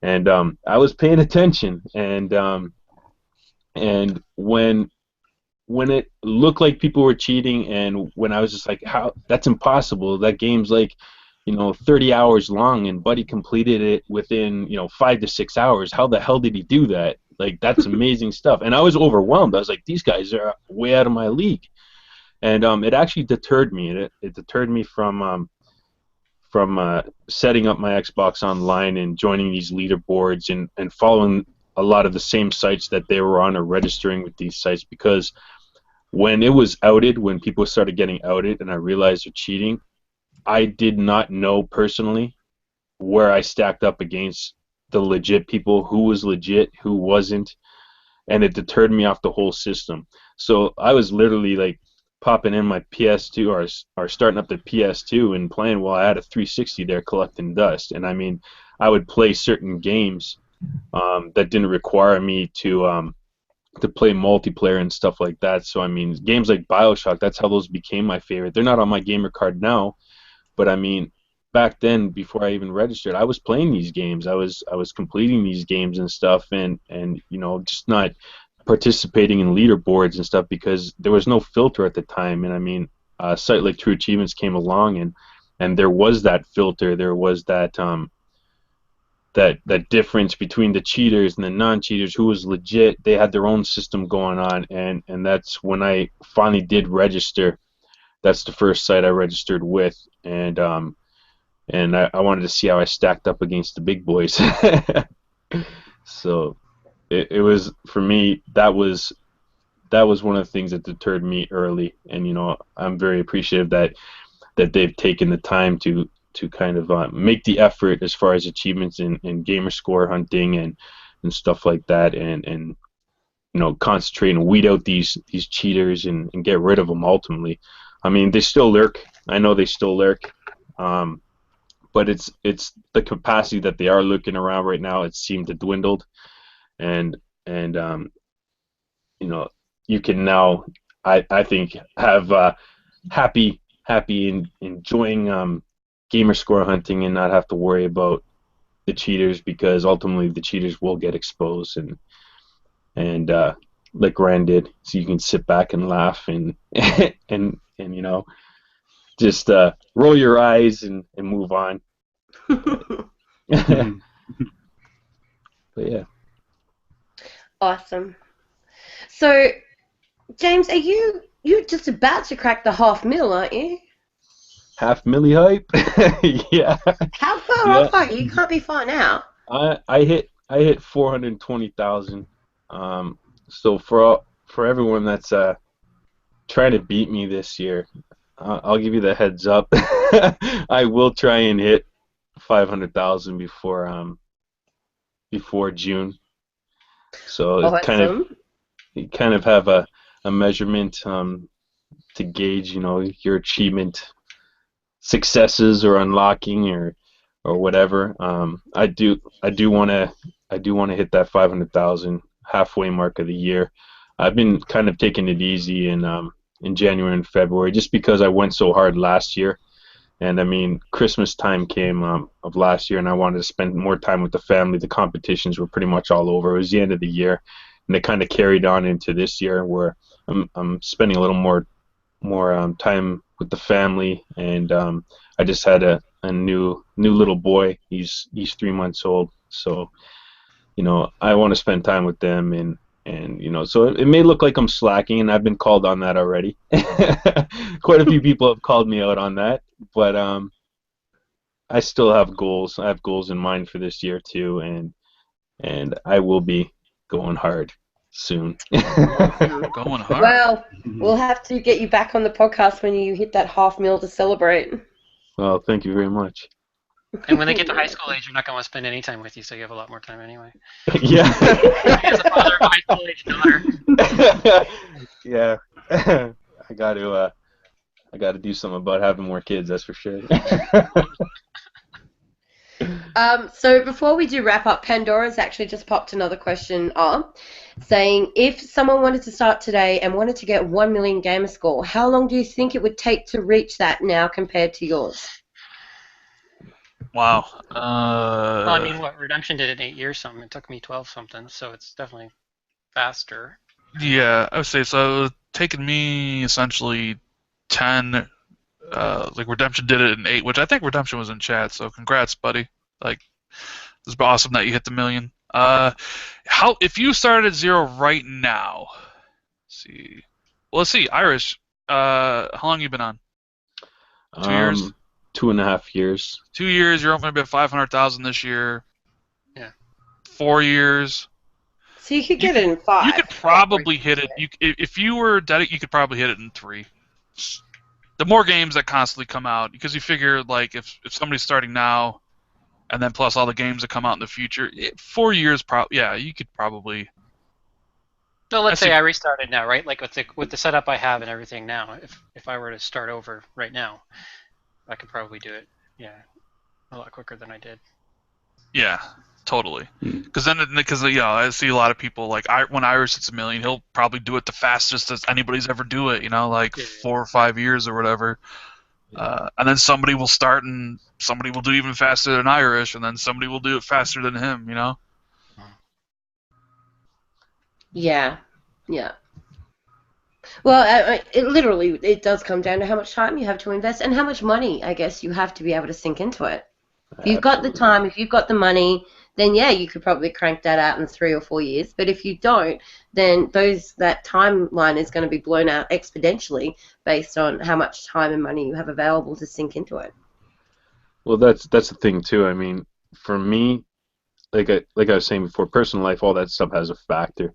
[SPEAKER 4] and I was paying attention. And when it looked like people were cheating, and when I was just like, how, that's impossible. That game's like 30 hours long, and Buddy completed it within 5 to 6 hours. How the hell did he do that? Like, that's amazing stuff. And I was overwhelmed. I was like, these guys are way out of my league. And it actually deterred me. It deterred me from setting up my Xbox Online and joining these leaderboards and following a lot of the same sites that they were on, or registering with these sites, because when it was outed, when people started getting outed and I realized they're cheating, I did not know personally where I stacked up against the legit people, who was legit, who wasn't. and it deterred me off the whole system. So I was literally like popping in my PS2 or starting up the PS2 and playing while I had a 360 there collecting dust. And I mean, I would play certain games that didn't require me to play multiplayer and stuff like that. So I mean, games like BioShock, that's how those became my favorite. They're not on my gamer card now, but I mean, back then, before I even registered, I was playing these games. I was completing these games and stuff, and you know, just not participating in leaderboards and stuff because there was no filter at the time. And I mean, a site like True Achievements came along, and there was that filter. There was that difference between the cheaters and the non-cheaters, who was legit. They had their own system going on, and that's when I finally did register. That's the first site I registered with, and I wanted to see how I stacked up against the big boys. So it was, for me, that was one of the things that deterred me early, and you know, I'm very appreciative that they've taken the time to kind of make the effort as far as achievements in gamer score hunting and stuff like that, and you know, concentrate and weed out these cheaters and get rid of them ultimately. I mean, they still lurk. I know they still lurk, but it's the capacity that they are looking around right now. It seemed to dwindled, and you know, you can now, I think, have happy enjoying gamer score hunting and not have to worry about the cheaters, because ultimately the cheaters will get exposed, and like Rand did, so you can sit back and laugh and and you know, just roll your eyes and move on. But yeah.
[SPEAKER 2] Awesome. So, James, are you just about to crack the 500,000, aren't you?
[SPEAKER 4] Half milli hype. Yeah.
[SPEAKER 2] How far
[SPEAKER 4] Yeah.
[SPEAKER 2] off are you? You can't be far now.
[SPEAKER 4] I hit 420,000. So for everyone that's trying to beat me this year, I'll give you the heads up. I will try and hit 500,000 before June. So it's
[SPEAKER 2] Awesome.
[SPEAKER 4] you kind of have a measurement to gauge, you know, your achievement successes or unlocking or whatever. I do want to hit that 500,000 halfway mark of the year. I've been kind of taking it easy in January and February just because I went so hard last year. And I mean, Christmas time came of last year, and I wanted to spend more time with the family. The competitions were pretty much all over. It was the end of the year, and it kind of carried on into this year, where I'm spending a little more time with the family. And I just had a new little boy. He's 3 months old, so you know, I want to spend time with them, and you know, so it may look like I'm slacking, and I've been called on that already. Quite a few people have called me out on that, but I still have goals. I have goals in mind for this year too, and I will be going hard soon.
[SPEAKER 3] Going hard.
[SPEAKER 2] Well, we'll have to get you back on the podcast when you hit that 500,000 to celebrate.
[SPEAKER 4] Well, thank you very much.
[SPEAKER 1] And when they get to high school age, you're not going to want to spend any time with you, so you have a lot more time anyway.
[SPEAKER 4] Yeah.
[SPEAKER 1] As a father of a high school age daughter.
[SPEAKER 4] Yeah. I got to do something about having more kids. That's for sure.
[SPEAKER 2] So before we do wrap up, Pandora's actually just popped another question up, saying if someone wanted to start today and wanted to get 1 million gamer score, how long do you think it would take to reach that now compared to yours?
[SPEAKER 3] Wow.
[SPEAKER 1] Well, I mean, what, Redemption did it in 8 years something. It took me 12 something, so it's definitely faster.
[SPEAKER 3] Yeah, I would say so. It's taken me essentially 10. Like Redemption did it in 8, which I think Redemption was in chat. So congrats, buddy. Like, it's awesome that you hit the million. How if you started at 0 right now? Let's see. Well, let's see. Irish. How long you been on? 2 years.
[SPEAKER 4] 2.5 years.
[SPEAKER 3] 2 years. You're going to be at 500,000 this year.
[SPEAKER 1] Yeah.
[SPEAKER 3] 4 years.
[SPEAKER 2] So you could get it in 5.
[SPEAKER 3] You could probably hit it. If you were dedicated, you could probably hit it in 3. The more games that constantly come out, because you figure like if somebody's starting now, and then plus all the games that come out in the future, 4 years, yeah, you could probably
[SPEAKER 1] So let's
[SPEAKER 3] see.
[SPEAKER 1] say I restarted now, right? Like with the setup I have and everything now, if I were to start over right now, I could probably do it. Yeah, a lot quicker than I did.
[SPEAKER 3] Yeah, totally.
[SPEAKER 5] Hmm.
[SPEAKER 3] Because I see a lot of people like when Irish hits a million, he'll probably do it the fastest as anybody's ever do it. Like
[SPEAKER 1] Yeah.
[SPEAKER 3] 4 or 5 years or whatever. And then somebody will start and somebody will do even faster than Irish, and then somebody will do it faster than him.
[SPEAKER 2] Yeah, yeah. Well, it does come down to how much time you have to invest and how much money, I guess, you have to be able to sink into it. If you've got the
[SPEAKER 4] Absolutely.
[SPEAKER 2] time, if you've got the money, then yeah, you could probably crank that out in 3 or 4 years. But if you don't, then that timeline is going to be blown out exponentially based on how much time and money you have available to sink into it.
[SPEAKER 4] Well, that's the thing too. I mean, for me, like I was saying before, personal life, all that stuff has a factor,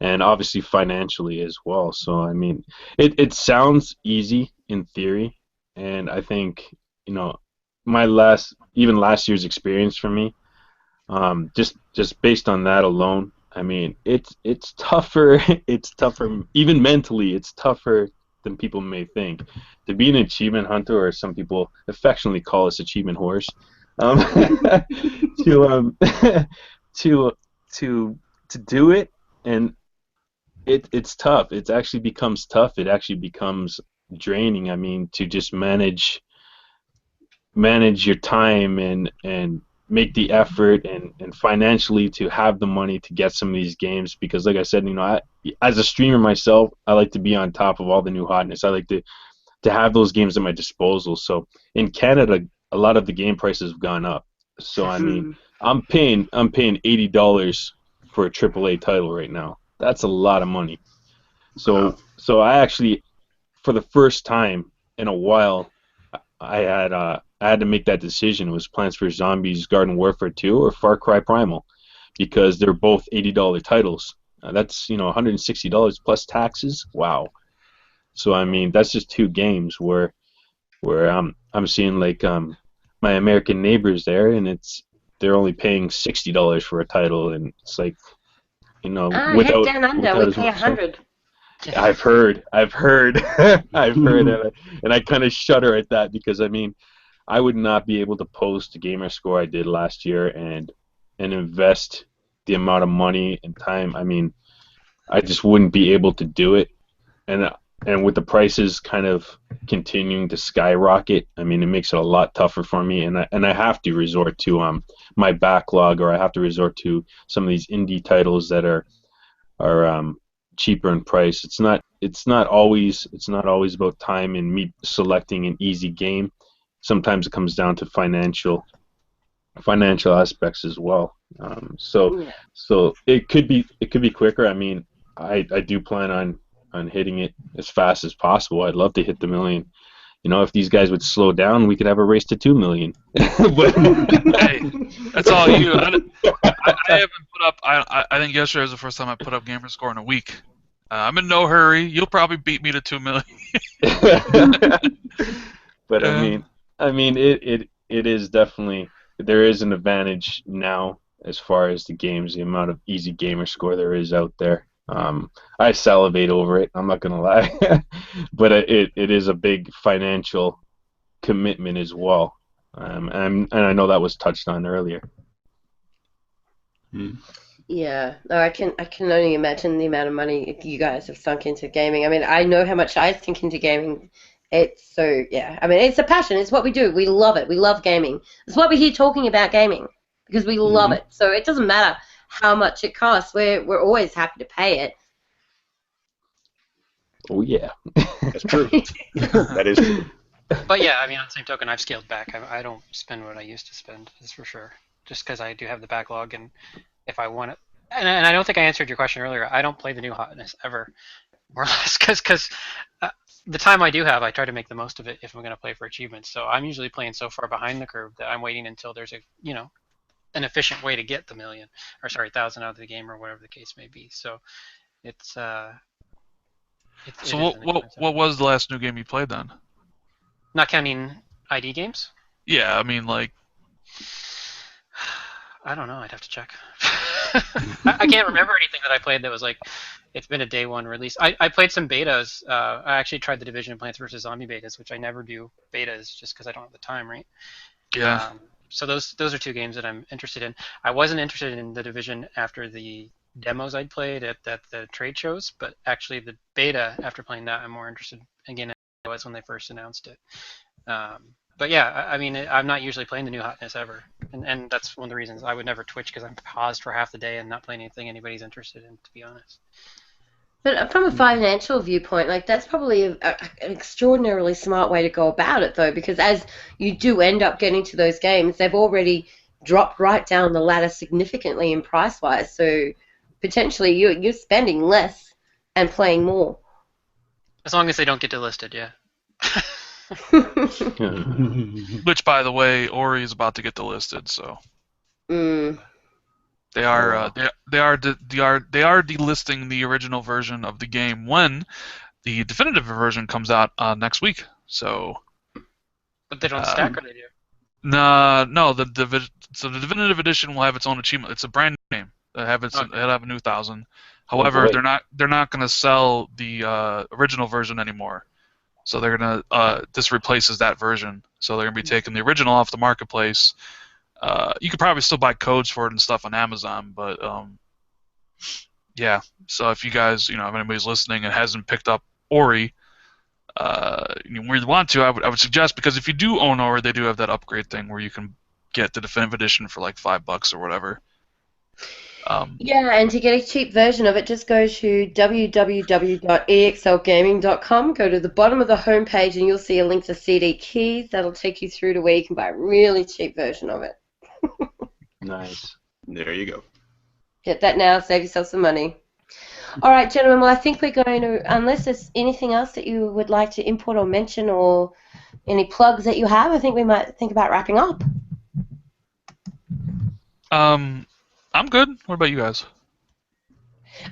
[SPEAKER 4] and obviously financially as well. So I mean, it sounds easy in theory, and I think you know my last year's experience for me, just based on that alone, I mean, it's tougher. It's tougher, even mentally. It's tougher than people may think. To be an achievement hunter, or some people affectionately call us achievement whores, um, to to to do it, and it's tough. It actually becomes tough. It actually becomes draining. I mean, to just manage your time and make the effort and financially to have the money to get some of these games, because like I said, as a streamer myself, I like to be on top of all the new hotness. I like to have those games at my disposal. So in Canada, a lot of the game prices have gone up. So I mean,
[SPEAKER 2] Mm.
[SPEAKER 4] I'm paying $80 for a AAA title right now. That's a lot of money.
[SPEAKER 5] Wow.
[SPEAKER 4] So I actually, for the first time in a while, I had to make that decision. It was Plants vs Zombies Garden Warfare 2 or Far Cry Primal, because they're both $80 titles. That's $160 plus taxes. Wow. So I mean, that's just two games where I'm seeing like my American neighbors there, and they're only paying $60 for a title, and it's like
[SPEAKER 2] Head
[SPEAKER 4] without
[SPEAKER 2] down under, we
[SPEAKER 4] without as
[SPEAKER 2] pay a
[SPEAKER 4] much stuff.
[SPEAKER 2] hundred.
[SPEAKER 4] I've heard, I've heard, and I kind of shudder at that, because I mean, I would not be able to post the gamer score I did last year and invest the amount of money and time. I mean, I just wouldn't be able to do it, and and with the prices kind of continuing to skyrocket, I mean, it makes it a lot tougher for me, and I have to resort to my backlog, or I have to resort to some of these indie titles that are cheaper in price. It's not always about time and me selecting an easy game. Sometimes it comes down to financial aspects as well.
[SPEAKER 2] Yeah.
[SPEAKER 4] So it could be quicker. I mean, I do plan on hitting it as fast as possible. I'd love to hit the million. If these guys would slow down, we could have a race to 2 million. But
[SPEAKER 3] Hey, that's all you. I haven't put up. I think yesterday was the first time I put up gamer score in a week. I'm in no hurry. You'll probably beat me to 2 million.
[SPEAKER 4] but I
[SPEAKER 3] Uh,
[SPEAKER 4] mean, it is definitely, there is an advantage now as far as the games, the amount of easy gamer score there is out there. I salivate over it. I'm not gonna lie, but it is a big financial commitment as well. And I know that was touched on earlier.
[SPEAKER 5] Hmm.
[SPEAKER 2] Yeah, no, I can only imagine the amount of money you guys have sunk into gaming. I mean, I know how much I sink into gaming. It's so yeah. I mean, it's a passion. It's what we do. We love it. We love gaming. It's why we're here talking about gaming because we love
[SPEAKER 5] Hmm.
[SPEAKER 2] it. So it doesn't matter how much it costs. We're always happy to pay it.
[SPEAKER 4] Oh yeah.
[SPEAKER 5] That's true. That is true.
[SPEAKER 1] But yeah, I mean, on the same token, I've scaled back. I don't spend what I used to spend, that's for sure. Just because I do have the backlog, and if I want it, and I don't think I answered your question earlier. I don't play the new hotness ever, more or less, because the time I do have, I try to make the most of it if I'm going to play for achievements. So I'm usually playing so far behind the curve that I'm waiting until there's an efficient way to get the million, or sorry, 1,000 out of the game, or whatever the case may be. So it's it
[SPEAKER 3] so
[SPEAKER 1] is
[SPEAKER 3] what
[SPEAKER 1] an
[SPEAKER 3] what
[SPEAKER 1] expensive.
[SPEAKER 3] what was the last new game you played then?
[SPEAKER 1] Not counting ID games.
[SPEAKER 3] Yeah, I mean like
[SPEAKER 1] I don't know. I'd have to check. I can't remember anything that I played that was like, it's been a day one release. I played some betas. I actually tried the Division Plants vs Zombie betas, which I never do betas just because I don't have the time, right?
[SPEAKER 3] Yeah.
[SPEAKER 1] So those are two games that I'm interested in. I wasn't interested in the Division after the demos I'd played at the trade shows, but actually the beta, after playing that, I'm more interested again than I was when they first announced it. But yeah, I mean, I'm not usually playing the new hotness ever, and that's one of the reasons I would never Twitch, because I'm paused for half the day and not playing anything anybody's interested in, to be honest.
[SPEAKER 2] But from a financial viewpoint, like that's probably an extraordinarily smart way to go about it, though, because as you do end up getting to those games, they've already dropped right down the ladder significantly in price-wise. So potentially you're spending less and playing more.
[SPEAKER 1] As long as they don't get delisted, yeah.
[SPEAKER 3] Which, by the way, Ori is about to get delisted, so they are delisting the original version of the game when the definitive version comes out next week. So.
[SPEAKER 1] But they don't stack, or they do?
[SPEAKER 3] No. The definitive edition will have its own achievement. It's a brand new name. It'll have a new 1,000. However, they're not going to sell the original version anymore. So they're gonna this replaces that version. So they're gonna be taking the original off the marketplace. You could probably still buy codes for it and stuff on Amazon, but yeah. So if you guys, if anybody's listening and hasn't picked up Ori, you really want to, I would suggest, because if you do own Ori, they do have that upgrade thing where you can get the definitive edition for like $5 or whatever.
[SPEAKER 2] Yeah, and to get a cheap version of it, just go to www.exlgaming.com, go to the bottom of the homepage, and you'll see a link to CD Keys. That'll take you through to where you can buy a really cheap version of it.
[SPEAKER 4] Nice.
[SPEAKER 5] There you go.
[SPEAKER 2] Get that now, save yourself some money. All right, gentlemen, well, I think we're going to, unless there's anything else that you would like to input or mention or any plugs that you have, I think we might think about wrapping up.
[SPEAKER 3] I'm good. What about you guys?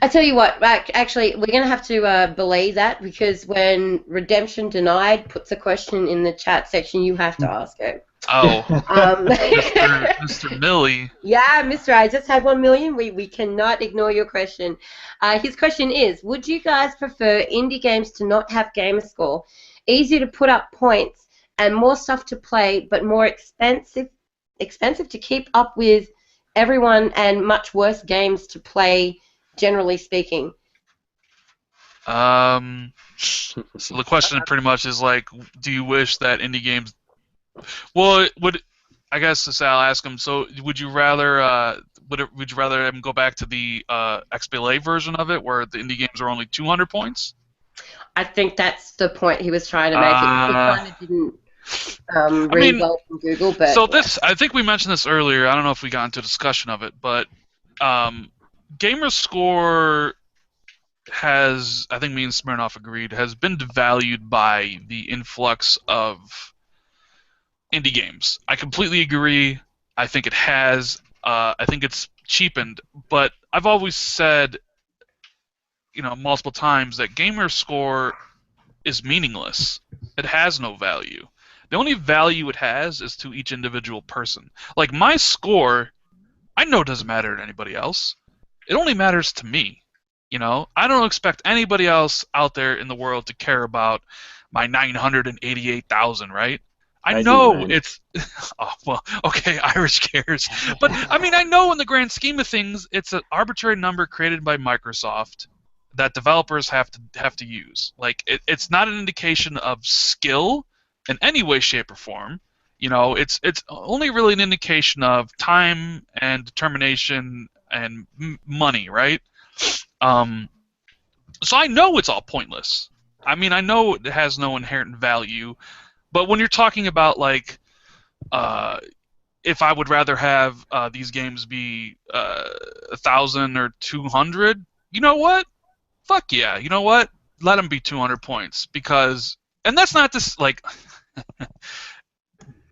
[SPEAKER 2] I tell you what, actually, we're going to have to belay that, because when Redemption Denied puts a question in the chat section, you have to ask it.
[SPEAKER 3] Oh, Mr. Millie.
[SPEAKER 2] Yeah, Mr. I just had 1 million. We cannot ignore your question. His question is, would you guys prefer indie games to not have Gamerscore? Easier to put up points and more stuff to play, but more expensive to keep up with everyone, and much worse games to play, generally speaking.
[SPEAKER 3] So the question pretty much is like, do you wish that indie games? Well, I guess I'll ask him. So, would you rather would you rather him go back to the XBLA version of it, where the indie games are only 200 points?
[SPEAKER 2] I think that's the point he was trying to make. It kind of didn't read well from Google, but
[SPEAKER 3] so I think we mentioned this earlier. I don't know if we got into a discussion of it, but Gamerscore has, I think me and Smirnoff agreed, has been devalued by the influx of indie games. I completely agree. I think it has. I think it's cheapened, but I've always said, multiple times, that Gamerscore is meaningless. It has no value. The only value it has is to each individual person. Like, my score, I know doesn't matter to anybody else. It only matters to me. I don't expect anybody else out there in the world to care about my 988,000, right? I know it's... Oh, well, okay, Irish cares. But, I know in the grand scheme of things, it's an arbitrary number created by Microsoft that developers have to use. Like, it's not an indication of skill in any way, shape, or form. It's only really an indication of time and determination and money, right? So I know it's all pointless. I know it has no inherent value, but when you're talking about, like, if I would rather have these games be 1,000 or 200, you know what? Fuck yeah. You know what? Let them be 200 points, because, and that's not this, like,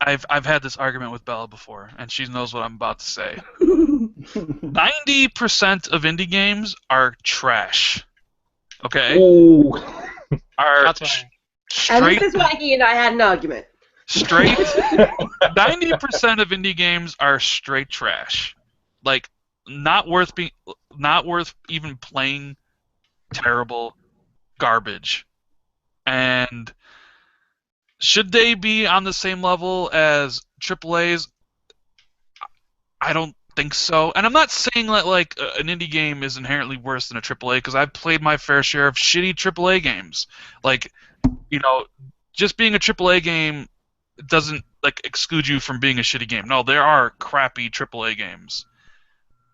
[SPEAKER 3] I've had this argument with Bella before, and she knows what I'm about to say. 90% of indie games are trash. Okay?
[SPEAKER 4] Ooh.
[SPEAKER 1] That's fine.
[SPEAKER 2] And this is why he and I had an argument.
[SPEAKER 3] Straight 90% of indie games are straight trash. Like, not worth even playing. Terrible garbage. And should they be on the same level as AAA's? I don't think so. And I'm not saying that like an indie game is inherently worse than a AAA, because I've played my fair share of shitty AAA games. Like, you know, just being a AAA game doesn't like exclude you from being a shitty game. No, there are crappy AAA games.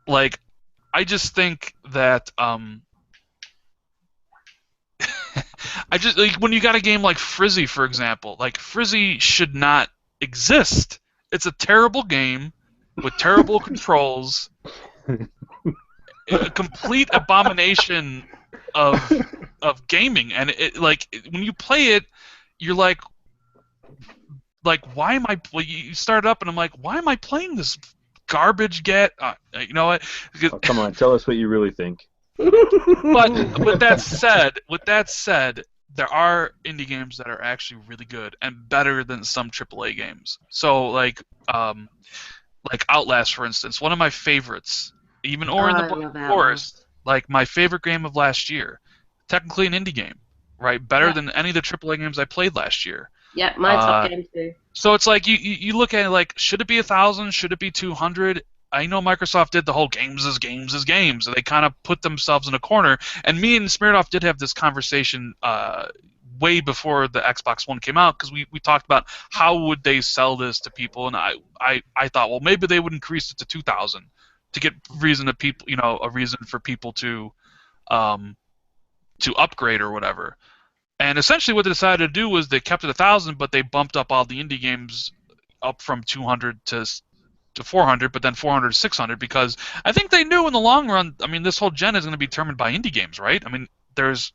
[SPEAKER 3] Like, I just think that I just like when you got a game like Frizzy, for example. Like, Frizzy should not exist. It's a terrible game with terrible controls, a complete abomination of gaming, and when you play it, you're like why am I? Well, you start up and I'm like, why am I playing this garbage? You know what?
[SPEAKER 4] Oh, come on, tell us what you really think.
[SPEAKER 3] But with that said, there are indie games that are actually really good and better than some AAA games. So like Outlast, for instance, one of my favorites, even or in the
[SPEAKER 2] I love
[SPEAKER 3] Black Forest,
[SPEAKER 2] Outlast.
[SPEAKER 3] like my favorite game of last year, technically an indie game, right? Better
[SPEAKER 2] Yeah.
[SPEAKER 3] than any of the AAA games I played last year.
[SPEAKER 2] Yeah, my top game too.
[SPEAKER 3] So it's like you look at it like, should it be 1,000? Should it be 200? I know Microsoft did the whole games is games is games. They kind of put themselves in a corner. And me and Smirnov did have this conversation way before the Xbox One came out, because we talked about how would they sell this to people, and I thought, well, maybe they would increase it to 2,000 to get a reason for people to upgrade or whatever. And essentially what they decided to do was they kept it 1,000, but they bumped up all the indie games up from 200 to 400, but then 400 to 600, because I think they knew in the long run, I mean, this whole gen is going to be determined by indie games, right? I mean, there's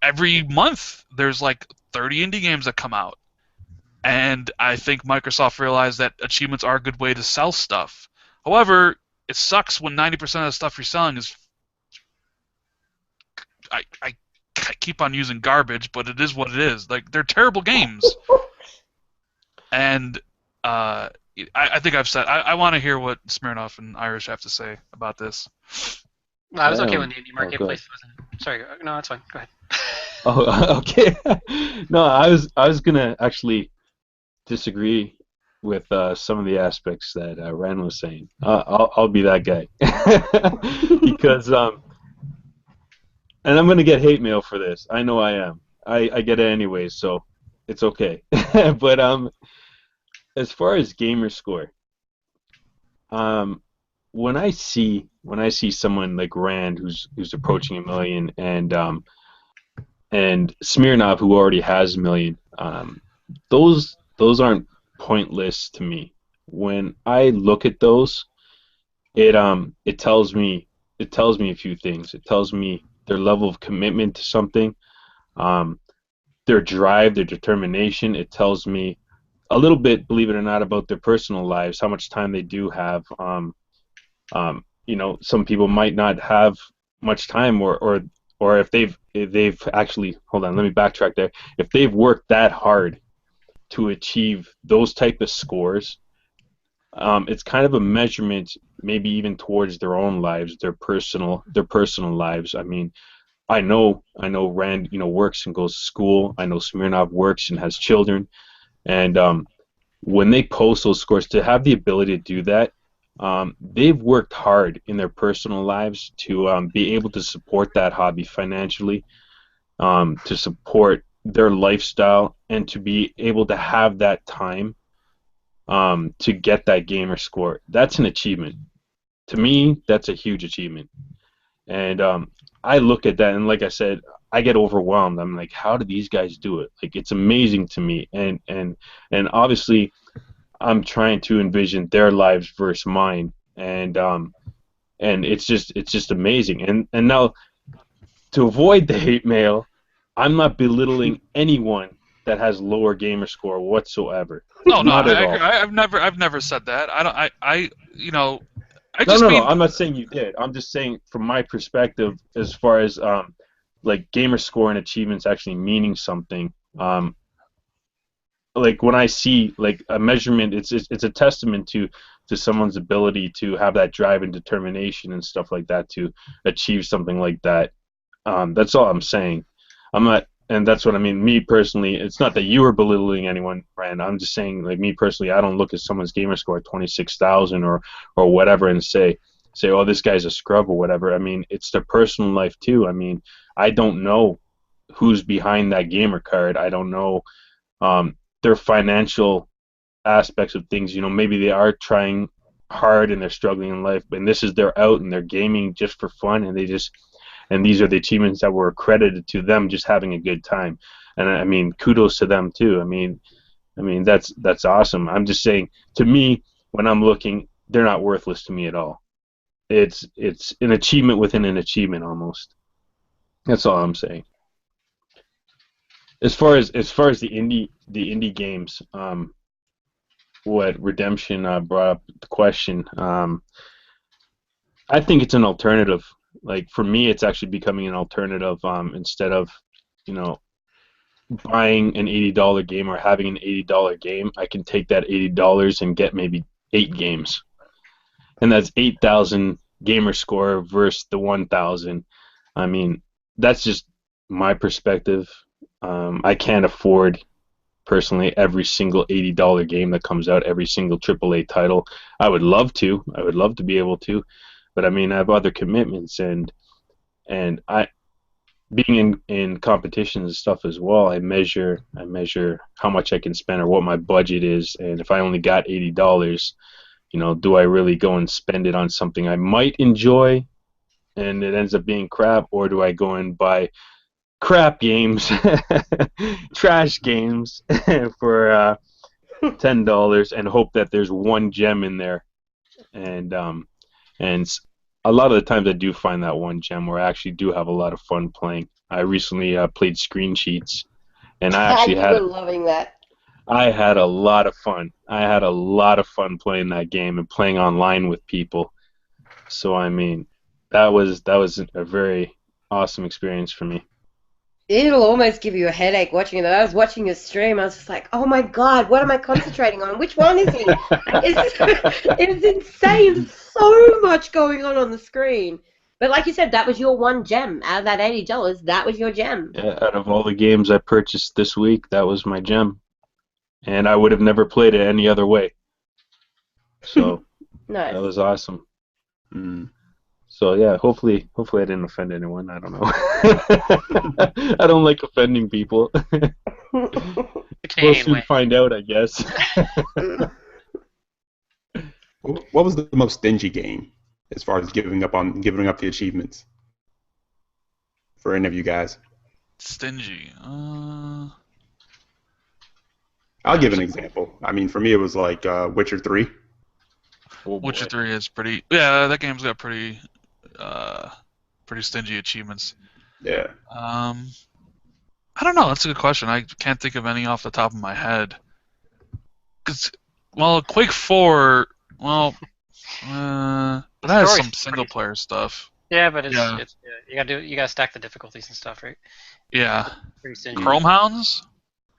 [SPEAKER 3] every month there's like 30 indie games that come out. And I think Microsoft realized that achievements are a good way to sell stuff. However, it sucks when 90% of the stuff you're selling is I keep on using garbage, but it is what it is. Like, they're terrible games. And I think I've said I want to hear what Smirnov and Irish have to say about this.
[SPEAKER 1] I was okay when the indie
[SPEAKER 4] go ahead.
[SPEAKER 1] marketplace wasn't. Sorry, no, that's fine. Go ahead.
[SPEAKER 4] Oh, okay. No, I was gonna actually disagree with some of the aspects that Ren was saying. I'll be that guy because and I'm gonna get hate mail for this. I know I am. I get it anyways, so it's okay. But as far as Gamerscore, when I see someone like Rand who's approaching 1 million, and Smirnov who already has 1 million, those aren't pointless to me. When I look at those, it tells me a few things. It tells me their level of commitment to something, their drive, their determination. It tells me a little bit, believe it or not, about their personal lives, how much time they do have. Some people might not have much time, or if they've actually, hold on, let me backtrack there. If they've worked that hard to achieve those type of scores, it's kind of a measurement, maybe even towards their own lives, their personal lives. I mean, I know Rand, works and goes to school. I know Smirnov works and has children, and when they post those scores, to have the ability to do that, they've worked hard in their personal lives to be able to support that hobby financially, to support their lifestyle, and to be able to have that time to get that gamer score. That's an achievement. To me, that's a huge achievement. And I look at that, and like I said, I get overwhelmed. I'm like, how do these guys do it? Like, it's amazing to me. And obviously, I'm trying to envision their lives versus mine, and it's just amazing. And now, to avoid the hate mail, I'm not belittling anyone that has lower gamer score whatsoever.
[SPEAKER 3] No,
[SPEAKER 4] Not at
[SPEAKER 3] I
[SPEAKER 4] all.
[SPEAKER 3] agree. I've never said that. I don't. I
[SPEAKER 4] No. I'm not saying you did. I'm just saying from my perspective, as far as like gamer score and achievements actually meaning something. Like when I see like a measurement, it's a testament to to someone's ability to have that drive and determination and stuff like that to achieve something like that. That's all I'm saying. I'm not, and that's what I mean. Me personally, it's not that you are belittling anyone, Rand. I'm just saying, like me personally, I don't look at someone's gamer score at 26,000 or whatever and say, oh, this guy's a scrub or whatever. I mean, it's their personal life too. I mean, I don't know who's behind that gamer card. I don't know their financial aspects of things. You know, maybe they are trying hard and they're struggling in life, and this is their out and they're gaming just for fun, and these are the achievements that were accredited to them just having a good time. And I mean, kudos to them too. I mean that's awesome. I'm just saying, to me, when I'm looking, they're not worthless to me at all. It's an achievement within an achievement almost. That's all I'm saying. As far as the indie games, what Redemption brought up the question. I think it's an alternative. Like for me, it's actually becoming an alternative. Instead of, you know, buying an $80 game or having an $80 game, I can take that $80 and get maybe 8 games, and that's 8,000 gamer score versus the 1,000. I mean, that's just my perspective. I can't afford personally every single $80 game that comes out, every single AAA title. I would love to. I would love to be able to, but I mean, I have other commitments, and I, being in competitions and stuff as well, I measure how much I can spend or what my budget is, and if I only got $80, you know, do I really go and spend it on something I might enjoy and it ends up being crap, or do I go and buy crap games, trash games for $10 and hope that there's one gem in there, and a lot of the times I do find that one gem where I actually do have a lot of fun playing. I recently played Screen Sheets, and I actually
[SPEAKER 2] You were loving that.
[SPEAKER 4] I had a lot of fun. I had a lot of fun playing that game and playing online with people. So I mean, that was a very awesome experience for me.
[SPEAKER 2] It'll almost give you a headache watching it. I was watching your stream. I was just like, oh my God, what am I concentrating on? Which one is he? It's insane. There's so much going on the screen. But like you said, that was your one gem. Out of that $80, that was your gem.
[SPEAKER 4] Yeah, out of all the games I purchased this week, that was my gem. And I would have never played it any other way. So
[SPEAKER 2] Nice.
[SPEAKER 4] that was awesome. So yeah, hopefully I didn't offend anyone. I don't know. I don't like offending people. We'll soon find out, I guess.
[SPEAKER 5] What was the most stingy game as far as giving up the achievements for any of you guys?
[SPEAKER 3] Stingy.
[SPEAKER 5] I'll give an example. I mean, for me, it was like Witcher 3.
[SPEAKER 3] Witcher 3 is pretty. Yeah, that game's got pretty stingy achievements.
[SPEAKER 5] Yeah.
[SPEAKER 3] I don't know. That's a good question. I can't think of any off the top of my head. Quake 4. Well, it has some single player stuff.
[SPEAKER 1] Yeah, but it's you gotta stack the difficulties and stuff, right?
[SPEAKER 3] Yeah.
[SPEAKER 1] Pretty stingy.
[SPEAKER 3] Chrome Hounds?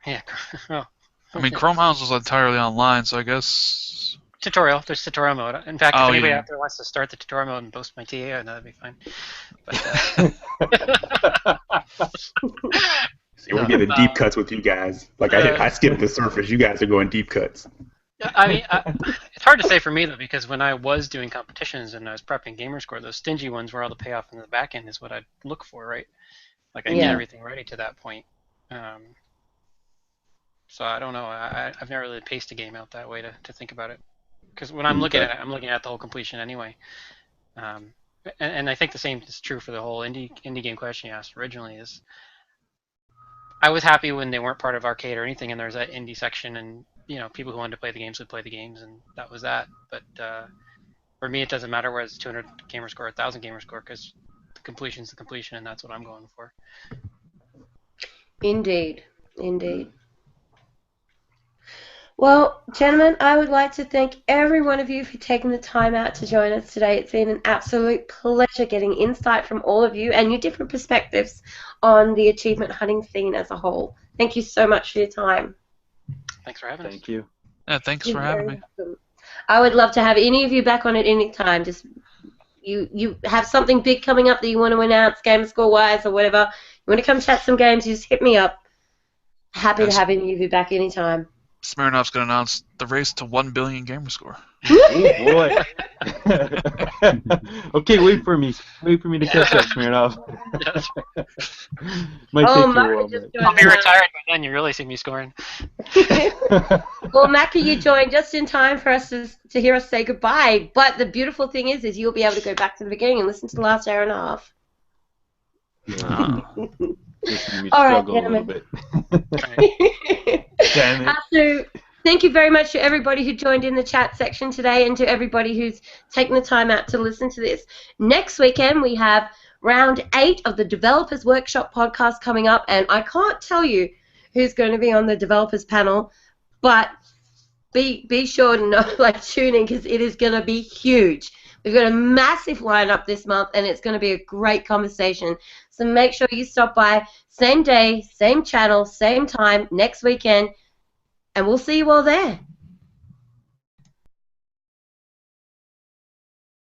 [SPEAKER 1] Yeah. Oh.
[SPEAKER 3] I mean, Chrome Hounds was entirely online, so I guess.
[SPEAKER 1] Tutorial. There's tutorial mode. In fact, if anybody out there wants to start the tutorial mode and boast my TA, that'd be fine. But,
[SPEAKER 5] See, we're getting deep cuts with you guys. Like I skipped the surface. You guys are going deep cuts.
[SPEAKER 1] I mean, it's hard to say for me though, because when I was doing competitions and I was prepping Gamerscore, those stingy ones where all the payoff in the back end is what I'd look for, right? Like I get everything ready to that point. So I don't know. I've never really paced a game out that way to think about it. Because when I'm looking at it, I'm looking at the whole completion anyway. And I think the same is true for the whole indie game question you asked originally. Is I was happy when they weren't part of arcade or anything, and there was that indie section, and people who wanted to play the games would play the games, and that was that. But for me, it doesn't matter whether it's 200 gamer score or 1,000 gamer score, because the completion's the completion, and that's what I'm going for.
[SPEAKER 2] Indeed. Well, gentlemen, I would like to thank every one of you for taking the time out to join us today. It's been an absolute pleasure getting insight from all of you and your different perspectives on the achievement hunting scene as a whole. Thank you so much for your time.
[SPEAKER 1] Thanks for having us.
[SPEAKER 4] Thank you.
[SPEAKER 3] Yeah, thanks for having me.
[SPEAKER 2] Welcome. I would love to have any of you back on at any time. Just you have something big coming up that you want to announce, Gamerscore-wise or whatever. You want to come chat some games, you just hit me up. Happy to have any of you back anytime.
[SPEAKER 3] Smirnov's going to announce the race to 1 billion Gamerscore.
[SPEAKER 4] Oh boy. Okay, wait for me to catch up, Smirnov. Might take you a while,
[SPEAKER 2] just
[SPEAKER 4] but...
[SPEAKER 1] I'll be retired by then. You really see me scoring.
[SPEAKER 2] Well, Macca, you joined just in time for us to hear us say goodbye. But the beautiful thing is you'll be able to go back to the beginning and listen to the last hour and a half.
[SPEAKER 4] Listen to me
[SPEAKER 2] All right,
[SPEAKER 4] struggle a little bit. Damn it.
[SPEAKER 2] So thank you very much to everybody who joined in the chat section today and to everybody who's taken the time out to listen to this. Next weekend, we have round 8 of the Developers Workshop podcast coming up, and I can't tell you who's going to be on the developers panel, but be sure to tune in because it is going to be huge. We've got a massive lineup this month, and it's going to be a great conversation. So make sure you stop by, same day, same channel, same time, next weekend, and we'll see you all there.